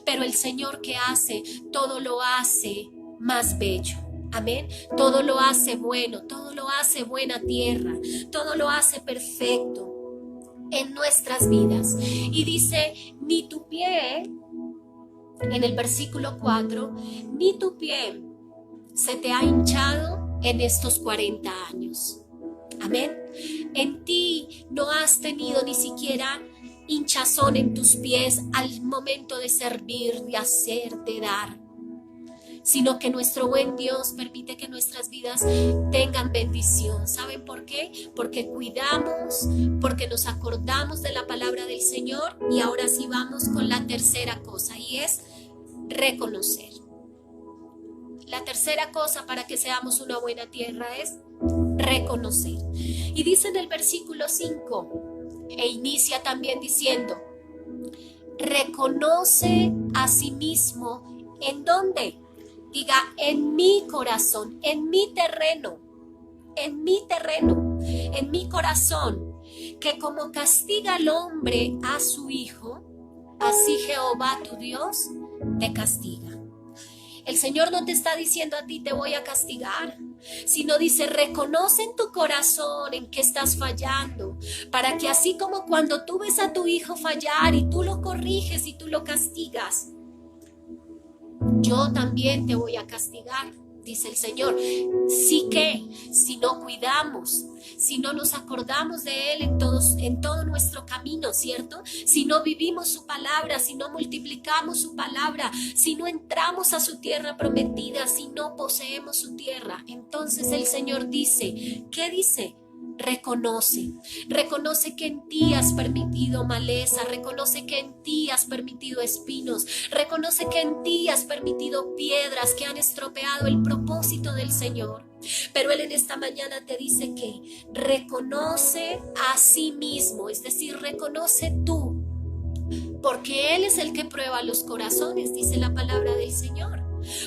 pero el Señor que hace, todo lo hace más bello. Amén. Todo lo hace bueno, todo lo hace buena tierra, todo lo hace perfecto en nuestras vidas. Y dice, ni tu pie, en el versículo 4, ni tu pie se te ha hinchado en estos 40 años. Amén. En ti no has tenido ni siquiera hinchazón en tus pies al momento de servir, de hacer, de dar, sino que nuestro buen Dios permite que nuestras vidas tengan bendición. ¿Saben por qué? Porque cuidamos, porque nos acordamos de la palabra del Señor. Y ahora sí vamos con la tercera cosa, y es reconocer. La tercera cosa para que seamos una buena tierra es reconocer. Y dice en el versículo 5, e inicia también diciendo, reconoce a sí mismo, ¿en dónde? Diga, en mi corazón, en mi terreno, en mi corazón, que como castiga al hombre a su hijo, así Jehová tu Dios te castiga. El Señor no te está diciendo a ti te voy a castigar, sino dice reconoce en tu corazón en qué estás fallando, para que así como cuando tú ves a tu hijo fallar y tú lo corriges y tú lo castigas, yo también te voy a castigar, dice el Señor. Sí que, si no cuidamos, si no nos acordamos de Él en todo nuestro camino, ¿cierto? Si no vivimos su palabra, si no multiplicamos su palabra, si no entramos a su tierra prometida, si no poseemos su tierra, entonces el Señor dice, ¿qué dice? Reconoce que en ti has permitido maleza, reconoce que en ti has permitido espinos, reconoce que en ti has permitido piedras que han estropeado el propósito del Señor. Pero Él en esta mañana te dice que reconoce a sí mismo, es decir, reconoce tú, porque Él es el que prueba los corazones, dice la palabra del Señor.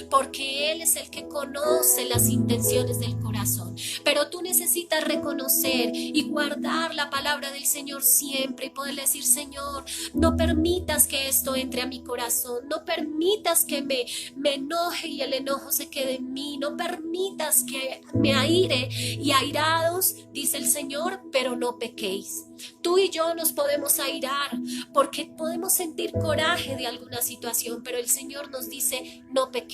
Porque Él es el que conoce las intenciones del corazón. Pero tú necesitas reconocer y guardar la palabra del Señor siempre y poderle decir, Señor, no permitas que esto entre a mi corazón, no permitas que me enoje y el enojo se quede en mí, no permitas que me aire y airados, dice el Señor, pero no pequéis. Tú y yo nos podemos airar porque podemos sentir coraje de alguna situación, pero el Señor nos dice, no pequéis.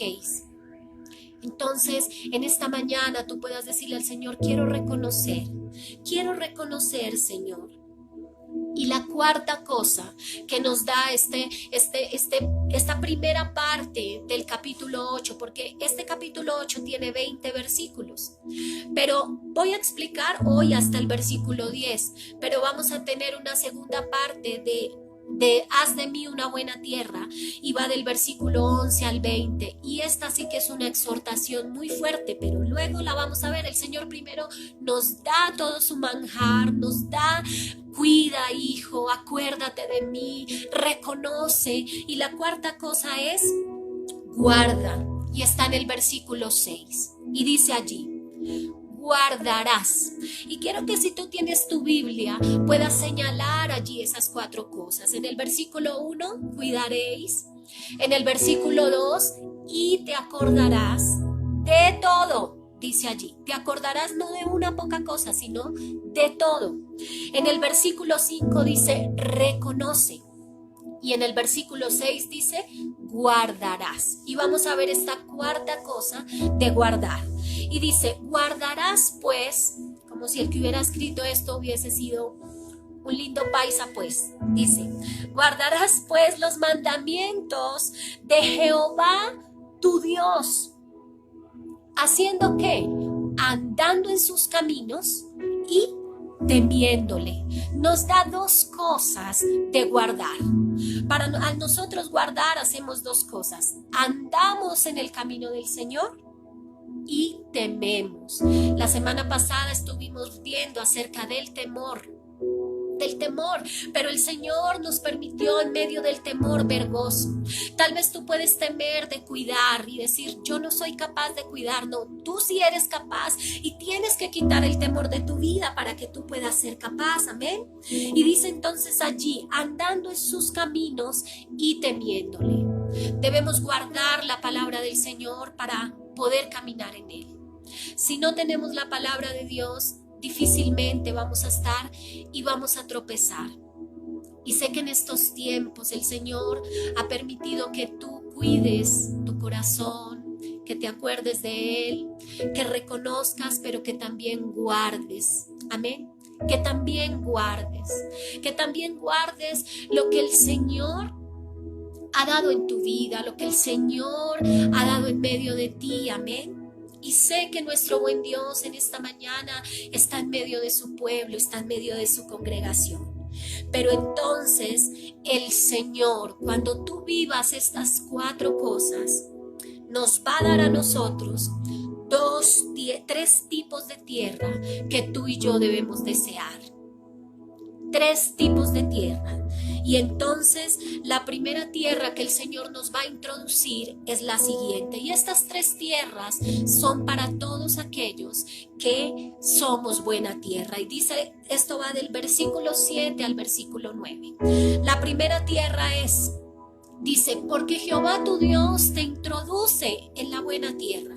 Entonces, en esta mañana tú puedas decirle al Señor, quiero reconocer, Señor. Y la cuarta cosa que nos da esta primera parte del capítulo 8, porque este capítulo 8 tiene 20 versículos, pero voy a explicar hoy hasta el versículo 10, pero vamos a tener una segunda parte de haz de mí una buena tierra, y va del versículo 11 al 20, y esta sí que es una exhortación muy fuerte, pero luego la vamos a ver. El Señor primero nos da todo su manjar, nos da, cuida hijo, acuérdate de mí, reconoce, y la cuarta cosa es guarda, y está en el versículo 6, y dice allí, guardarás. Y quiero que si tú tienes tu Biblia puedas señalar allí esas 4 cosas. En el versículo 1, cuidaréis. En el versículo 2, y te acordarás de todo. Dice allí, te acordarás no de una poca cosa, sino de todo. En el versículo 5 dice, reconoce. Y en el versículo 6 dice, guardarás. Y vamos a ver esta 4ª cosa de guardar. Y dice, guardarás pues, como si el que hubiera escrito esto hubiese sido un lindo paisa, pues. Dice, guardarás pues los mandamientos de Jehová tu Dios. ¿Haciendo qué? Andando en sus caminos y temiéndole. Nos da 2 cosas de guardar. Para nosotros guardar hacemos 2 cosas. Andamos en el camino del Señor y tememos. La semana pasada estuvimos viendo acerca del temor, pero el Señor nos permitió en medio del temor ver gozo. Tal vez tú puedes temer de cuidar y decir, yo no soy capaz de cuidar. No, tú sí eres capaz y tienes que quitar el temor de tu vida para que tú puedas ser capaz, amén. Y dice entonces allí, andando en sus caminos y temiéndole. Debemos guardar la palabra del Señor para poder caminar en él. Si no tenemos la palabra de Dios, difícilmente vamos a estar y vamos a tropezar. Y sé que en estos tiempos el Señor ha permitido que tú cuides tu corazón, que te acuerdes de Él, que reconozcas, pero que también guardes. Amén. Que también guardes lo que el Señor ha dado en tu vida, lo que el Señor ha dado en medio de ti. Amén. Y sé que nuestro buen Dios en esta mañana está en medio de su pueblo, está en medio de su congregación. Pero entonces el Señor, cuando tú vivas estas 4 cosas, nos va a dar a nosotros 3 tipos de tierra que tú y yo debemos desear. 3 tipos de tierra. Y entonces la primera tierra que el Señor nos va a introducir es la siguiente. Y estas 3 tierras son para todos aquellos que somos buena tierra. Y dice, esto va del versículo 7 al versículo 9. La primera tierra dice, porque Jehová tu Dios te introduce en la buena tierra.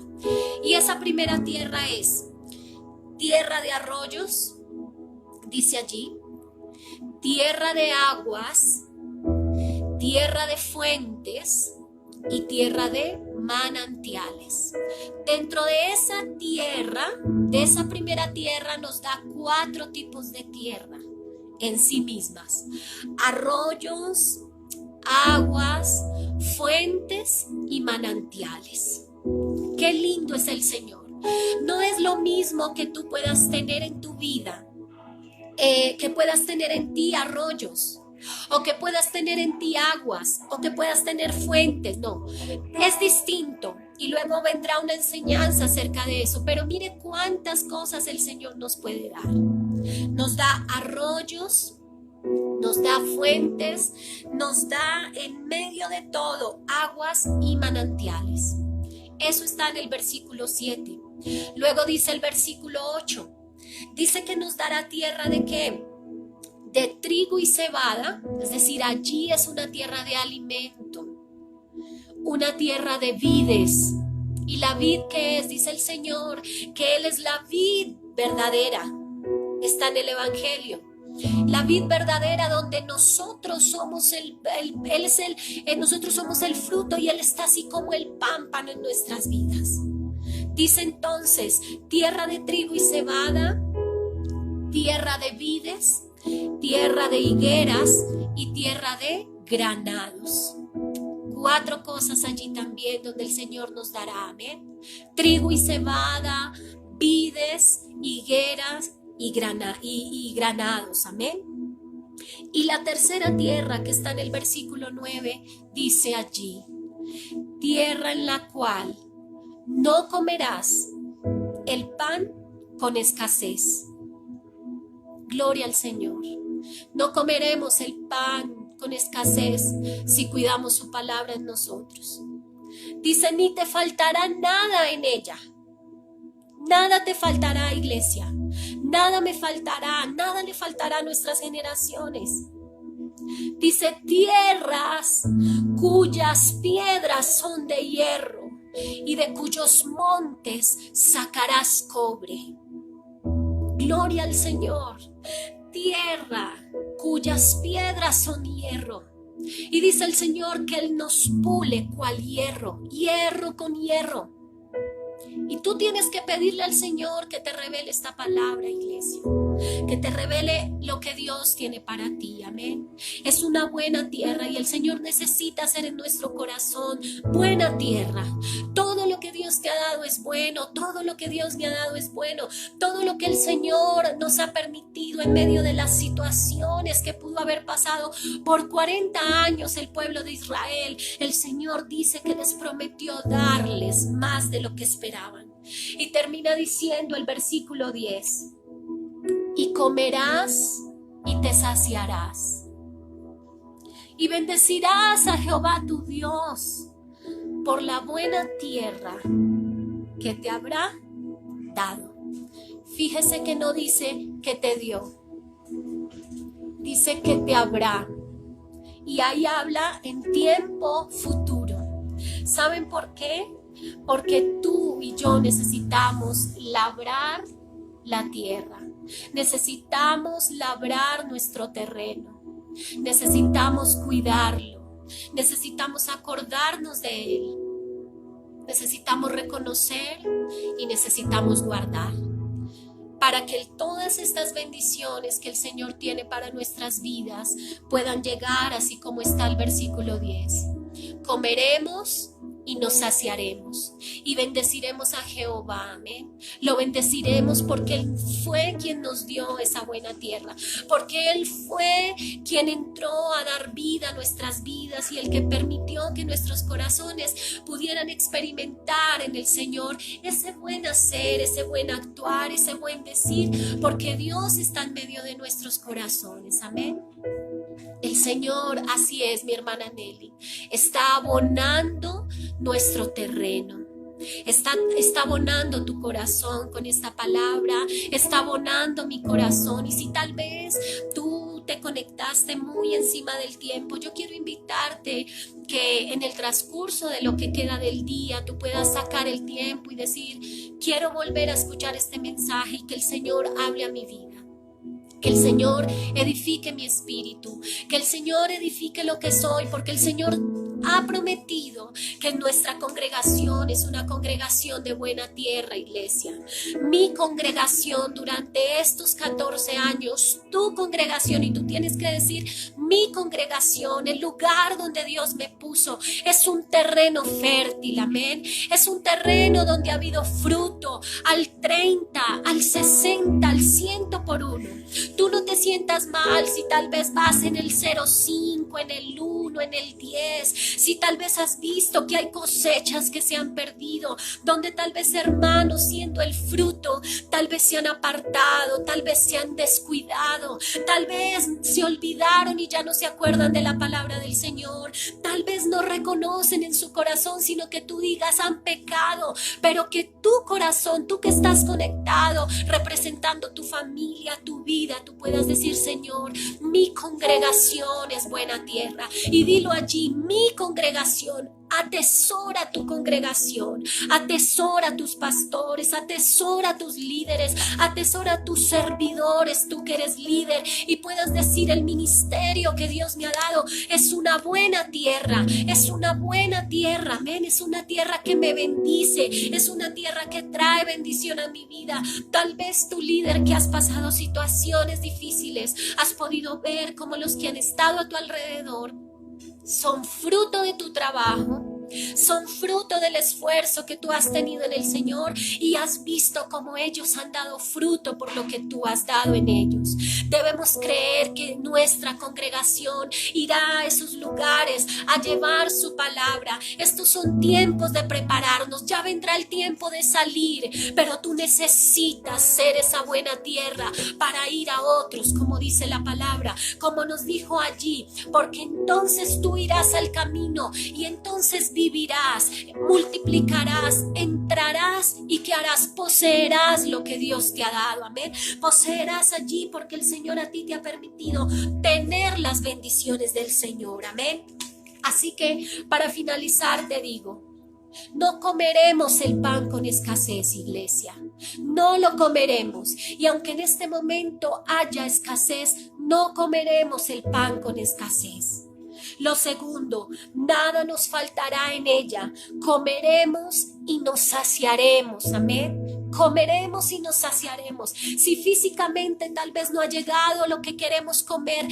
Y esa primera tierra es tierra de arroyos, dice allí, tierra de aguas, tierra de fuentes y tierra de manantiales. Dentro de esa tierra, de esa primera tierra, nos da 4 tipos de tierra en sí mismas: arroyos, aguas, fuentes y manantiales. Qué lindo es el Señor. No es lo mismo que tú puedas tener en tu vida, que puedas tener en ti arroyos, o que puedas tener en ti aguas, o que puedas tener fuentes. No, es distinto. Y luego vendrá una enseñanza acerca de eso. Pero mire cuántas cosas el Señor nos puede dar. Nos da arroyos, nos da fuentes, nos da en medio de todo aguas y manantiales. Eso está en el versículo 7. Luego dice el versículo 8. Dice que nos dará tierra de ¿qué? De trigo y cebada, es decir, allí es una tierra de alimento, una tierra de vides. ¿Y la vid qué es? Dice el Señor que Él es la vid verdadera. Está en el Evangelio. La vid verdadera, donde nosotros somos nosotros somos el fruto y Él está así como el pámpano en nuestras vidas. Dice entonces, tierra de trigo y cebada, tierra de vides, tierra de higueras y tierra de granados. 4 cosas allí también donde el Señor nos dará, amén. Trigo y cebada, vides, higueras y granados, amén. Y la tercera tierra que está en el versículo 9 dice allí, tierra en la cual no comerás el pan con escasez. Gloria al Señor. No comeremos el pan con escasez si cuidamos su palabra en nosotros. Dice, ni te faltará nada en ella. Nada te faltará, iglesia. Nada me faltará, nada le faltará a nuestras generaciones. Dice, tierras cuyas piedras son de hierro y de cuyos montes sacarás cobre. Gloria al Señor. Tierra cuyas piedras son hierro. Y dice el Señor que Él nos pule cual hierro, hierro con hierro. Y tú tienes que pedirle al Señor que te revele esta palabra, iglesia. Que te revele lo que Dios tiene para ti, amén. Es una buena tierra y el Señor necesita hacer en nuestro corazón buena tierra. Todo lo que Dios te ha dado es bueno, todo lo que Dios me ha dado es bueno, todo lo que el Señor nos ha permitido en medio de las situaciones que pudo haber pasado por 40 años el pueblo de Israel. El Señor dice que les prometió darles más de lo que esperaban. Y termina diciendo el versículo 10. Y comerás y te saciarás. Y bendecirás a Jehová tu Dios por la buena tierra que te habrá dado. Fíjese que no dice que te dio, dice que te habrá. Y ahí habla en tiempo futuro. ¿Saben por qué? Porque tú y yo necesitamos labrar la tierra. Necesitamos labrar nuestro terreno. Necesitamos cuidarlo. Necesitamos acordarnos de él. Necesitamos reconocer y necesitamos guardar. Para que todas estas bendiciones que el Señor tiene para nuestras vidas puedan llegar así como está el versículo 10. Comeremos y nos saciaremos y bendeciremos a Jehová, amén. Lo bendeciremos porque Él fue quien nos dio esa buena tierra, porque Él fue quien entró a dar vida a nuestras vidas y el que permitió que nuestros corazones pudieran experimentar en el Señor ese buen hacer, ese buen actuar, ese buen decir, porque Dios está en medio de nuestros corazones, amén. El Señor, así es, mi hermana Nelly, está abonando nuestro terreno. Está abonando tu corazón con esta palabra, está abonando mi corazón. Y si tal vez tú te conectaste muy encima del tiempo, yo quiero invitarte que en el transcurso de lo que queda del día tú puedas sacar el tiempo y decir, quiero volver a escuchar este mensaje y que el Señor hable a mi vida. Que el Señor edifique mi espíritu, que el Señor edifique lo que soy, porque el Señor ha prometido que nuestra congregación es una congregación de buena tierra, iglesia. Mi congregación durante estos 14 años, tu congregación, y tú tienes que decir, mi congregación, el lugar donde Dios me puso, es un terreno fértil, amén. Es un terreno donde ha habido fruto al 30, al 60, al 100 por uno. Tú no te sientas mal si tal vez vas en el 0,5, en el 1, en el 10, si tal vez has visto que hay cosechas que se han perdido, donde tal vez hermanos siendo el fruto, tal vez se han apartado, tal vez se han descuidado, tal vez se olvidaron y ya no se acuerdan de la palabra del Señor, tal vez no reconocen en su corazón, sino que tú digas han pecado, pero que tu corazón, tú que estás conectado, representando tu familia, tu vida, tú puedas decir, Señor, mi congregación es buena tierra. Y dilo allí, mi congregación. Atesora tu congregación, atesora tus pastores, atesora tus líderes, atesora tus servidores, tú que eres líder y puedas decir el ministerio que Dios me ha dado es una buena tierra, es una buena tierra, amén, es una tierra que me bendice, es una tierra que trae bendición a mi vida. Tal vez tu líder que has pasado situaciones difíciles, has podido ver cómo los que han estado a tu alrededor son fruto de tu trabajo, son fruto del esfuerzo que tú has tenido en el Señor y has visto cómo ellos han dado fruto por lo que tú has dado en ellos. Debemos creer que nuestra congregación irá a esos lugares a llevar su palabra. Estos son tiempos de prepararnos, ya vendrá el tiempo de salir, pero tú necesitas ser esa buena tierra para ir a otros, como dice la palabra, como nos dijo allí, porque entonces tú irás al camino y entonces vivirás, multiplicarás, entrarás y que harás, poseerás lo que Dios te ha dado, amén. Poseerás allí porque el Señor a ti te ha permitido tener las bendiciones del Señor, amén. Así que para finalizar te digo, no comeremos el pan con escasez, iglesia. No lo comeremos. Y aunque en este momento haya escasez, no comeremos el pan con escasez. Lo segundo, nada nos faltará en ella. Comeremos y nos saciaremos. Amén. Comeremos y nos saciaremos. Si físicamente tal vez no ha llegado lo que queremos comer,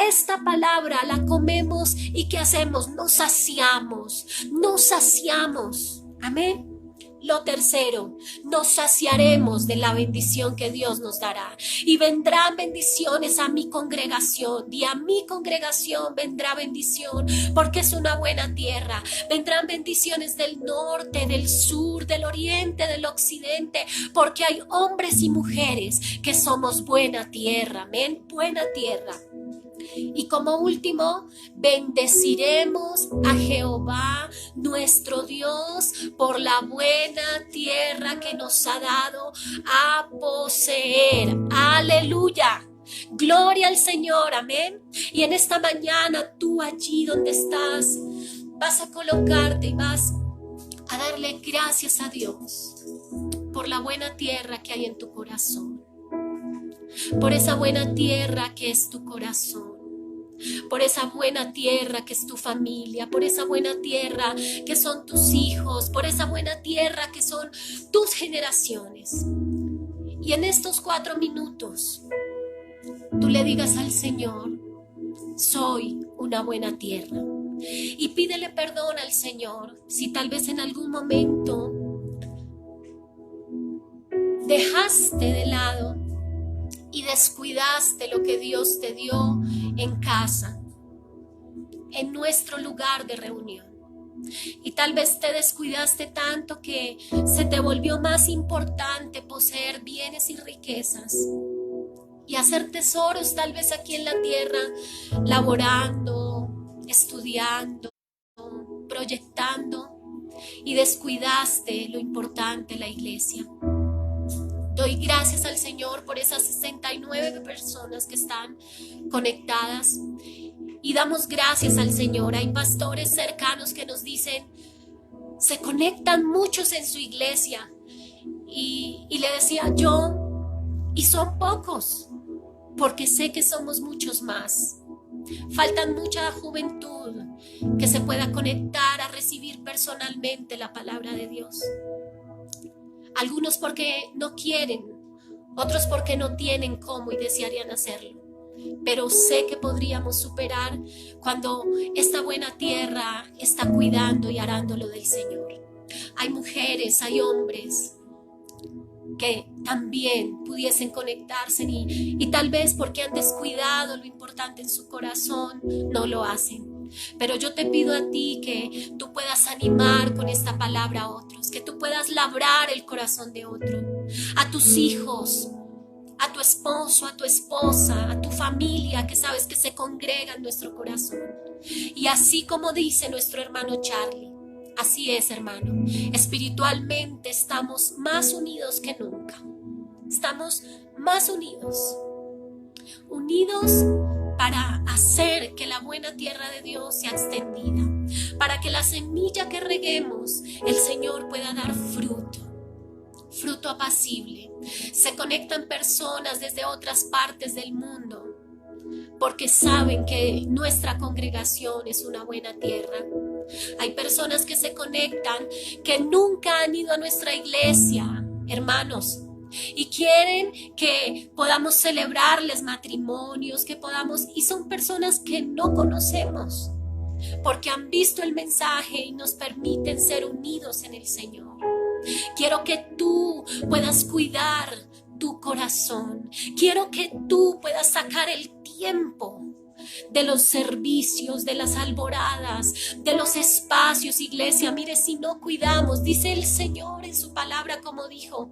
esta palabra la comemos y ¿qué hacemos? Nos saciamos. Nos saciamos. Amén. Lo tercero, nos saciaremos de la bendición que Dios nos dará. Y vendrán bendiciones a mi congregación. Y a mi congregación vendrá bendición porque es una buena tierra. Vendrán bendiciones del norte, del sur, del oriente, del occidente. Porque hay hombres y mujeres que somos buena tierra. Amén, buena tierra. Y como último, bendeciremos a Jehová nuestro Dios por la buena tierra que nos ha dado a poseer. Aleluya. Gloria al Señor, amén. Y en esta mañana tú allí donde estás vas a colocarte y vas a darle gracias a Dios por la buena tierra que hay en tu corazón. Por esa buena tierra que es tu corazón, por esa buena tierra que es tu familia, por esa buena tierra que son tus hijos, por esa buena tierra que son tus generaciones. Y en estos 4 minutos, tú le digas al Señor, soy una buena tierra. Y pídele perdón al Señor si tal vez en algún momento dejaste de lado y descuidaste lo que Dios te dio en casa, en nuestro lugar de reunión. Y tal vez te descuidaste tanto que se te volvió más importante poseer bienes y riquezas y hacer tesoros tal vez aquí en la tierra, laborando, estudiando, proyectando, y descuidaste lo importante, la iglesia. Doy gracias al Señor por esas 69 personas que están conectadas y damos gracias al Señor. Hay pastores cercanos que nos dicen, se conectan muchos en su iglesia y le decía yo, y son pocos, porque sé que somos muchos más. Faltan mucha juventud que se pueda conectar a recibir personalmente la palabra de Dios. Algunos porque no quieren, otros porque no tienen cómo y desearían hacerlo. Pero sé que podríamos superar cuando esta buena tierra está cuidando y arando lo del Señor. Hay mujeres, hay hombres que también pudiesen conectarse y tal vez porque han descuidado lo importante en su corazón, no lo hacen. Pero yo te pido a ti que tú puedas animar con esta palabra a otros, que tú puedas labrar el corazón de otro, a tus hijos, a tu esposo, a tu esposa, a tu familia que sabes que se congrega en nuestro corazón. Y así como dice nuestro hermano Charlie, así es, hermano, espiritualmente estamos más unidos que nunca. Estamos más unidos para hacer que la buena tierra de Dios sea extendida, para que la semilla que reguemos, el Señor pueda dar fruto apacible. Se conectan personas desde otras partes del mundo, porque saben que nuestra congregación es una buena tierra. Hay personas que se conectan que nunca han ido a nuestra iglesia, hermanos, y quieren que podamos celebrarles matrimonios, y son personas que no conocemos, porque han visto el mensaje y nos permiten ser unidos en el Señor. Quiero que tú puedas cuidar tu corazón. Quiero que tú puedas sacar el tiempo de los servicios, de las alboradas, de los espacios, iglesia. Mire, si no cuidamos, dice el Señor en su palabra, como dijo,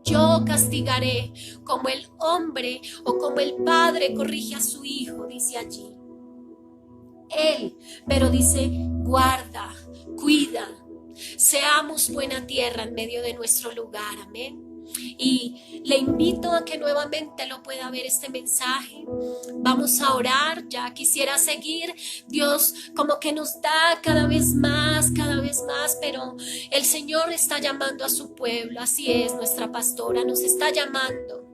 yo castigaré como el hombre o como el padre corrige a su hijo, dice allí. Él, pero dice, guarda Seamos buena tierra en medio de nuestro lugar, amén. Y le invito a que nuevamente lo pueda ver este mensaje. Vamos a orar. Ya quisiera seguir. Dios como que nos da cada vez más, pero el Señor está llamando a su pueblo. Así es, nuestra pastora nos está llamando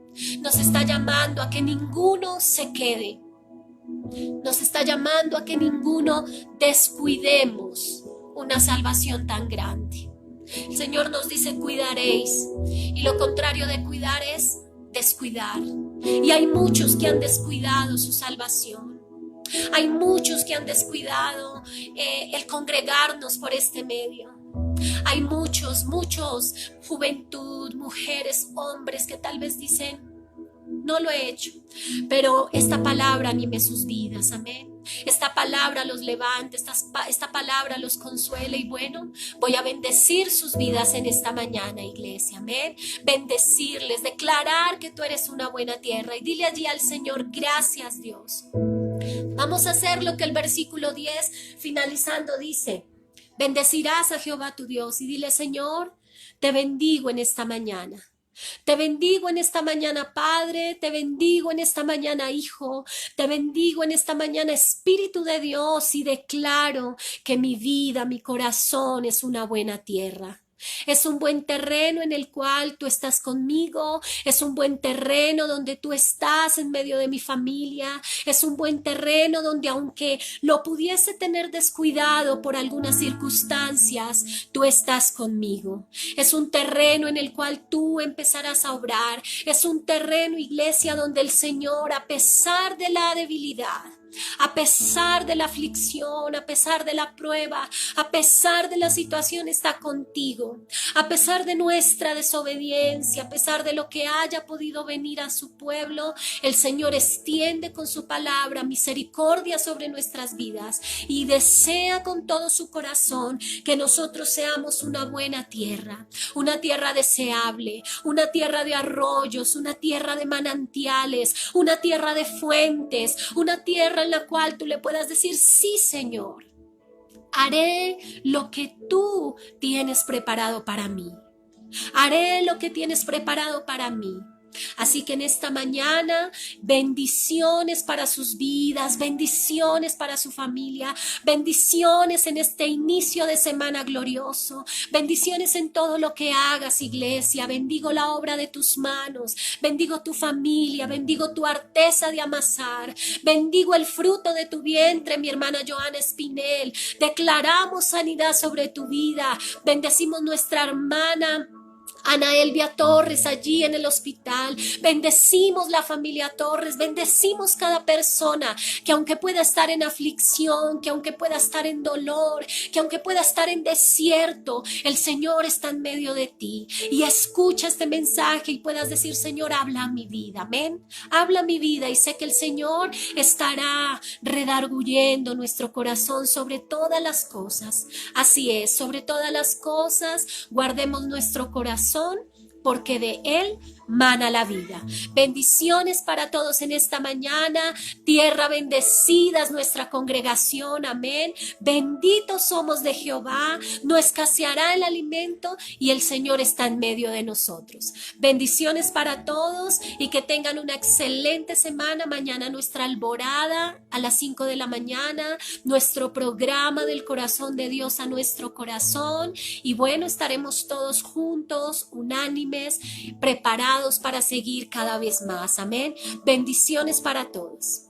a que ninguno se quede. Nos está llamando a que ninguno descuidemos una salvación tan grande. El Señor nos dice: cuidaréis, y lo contrario de cuidar es descuidar. Y hay muchos que han descuidado su salvación. Hay muchos que han descuidado el congregarnos por este medio. Hay muchos, juventud, mujeres, hombres que tal vez dicen: no lo he hecho, pero esta palabra anime sus vidas, amén. Esta palabra los levanta, esta palabra los consuela. Y bueno, voy a bendecir sus vidas en esta mañana, iglesia, amén. Bendecirles, declarar que tú eres una buena tierra. Y dile allí al Señor: gracias, Dios. Vamos a hacer lo que el versículo 10 finalizando dice: bendecirás a Jehová tu Dios. Y dile: Señor, te bendigo en esta mañana. Te bendigo en esta mañana, Padre. Te bendigo en esta mañana, Hijo. Te bendigo en esta mañana, Espíritu de Dios. Y declaro que mi vida, mi corazón es una buena tierra. Es un buen terreno en el cual tú estás conmigo. Es un buen terreno donde tú estás en medio de mi familia. Es un buen terreno donde, aunque lo pudiese tener descuidado por algunas circunstancias, tú estás conmigo. Es un terreno en el cual tú empezarás a obrar. Es un terreno, iglesia, donde el Señor, a pesar de la debilidad, a pesar de la aflicción, a pesar de la prueba, a pesar de la situación, está contigo. A pesar de nuestra desobediencia, a pesar de lo que haya podido venir a su pueblo, el Señor extiende con su palabra misericordia sobre nuestras vidas y desea con todo su corazón que nosotros seamos una buena tierra, una tierra deseable, una tierra de arroyos, una tierra de manantiales, una tierra de fuentes, una tierra en la cual tú le puedas decir: sí, Señor, haré lo que tú tienes preparado para mí. Haré lo que tienes preparado para mí. Así que en esta mañana, bendiciones para sus vidas, bendiciones para su familia, bendiciones en este inicio de semana glorioso, bendiciones en todo lo que hagas, iglesia. Bendigo la obra de tus manos, bendigo tu familia, bendigo tu arteza de amasar, bendigo el fruto de tu vientre, mi hermana Joana Espinel. Declaramos sanidad sobre tu vida, bendecimos nuestra hermana Ana Elvia Torres allí en el hospital. Bendecimos la familia Torres, bendecimos cada persona que, aunque pueda estar en aflicción, que aunque pueda estar en dolor, que aunque pueda estar en desierto, el Señor está en medio de ti. Y escucha este mensaje y puedas decir: Señor, habla a mi vida, amén. Habla a mi vida, y sé que el Señor estará redarguyendo nuestro corazón sobre todas las cosas. Así es, sobre todas las cosas guardemos nuestro corazón, porque de él mana la vida. Bendiciones para todos en esta mañana. Tierra bendecida es nuestra congregación, amén. Benditos somos de Jehová, no escaseará el alimento y el Señor está en medio de nosotros. Bendiciones para todos y que tengan una excelente semana. Mañana nuestra alborada a las 5 de la mañana, nuestro programa del corazón de Dios a nuestro corazón. Y bueno, estaremos todos juntos, unánimes, preparados para seguir cada vez más. Amén. Bendiciones para todos.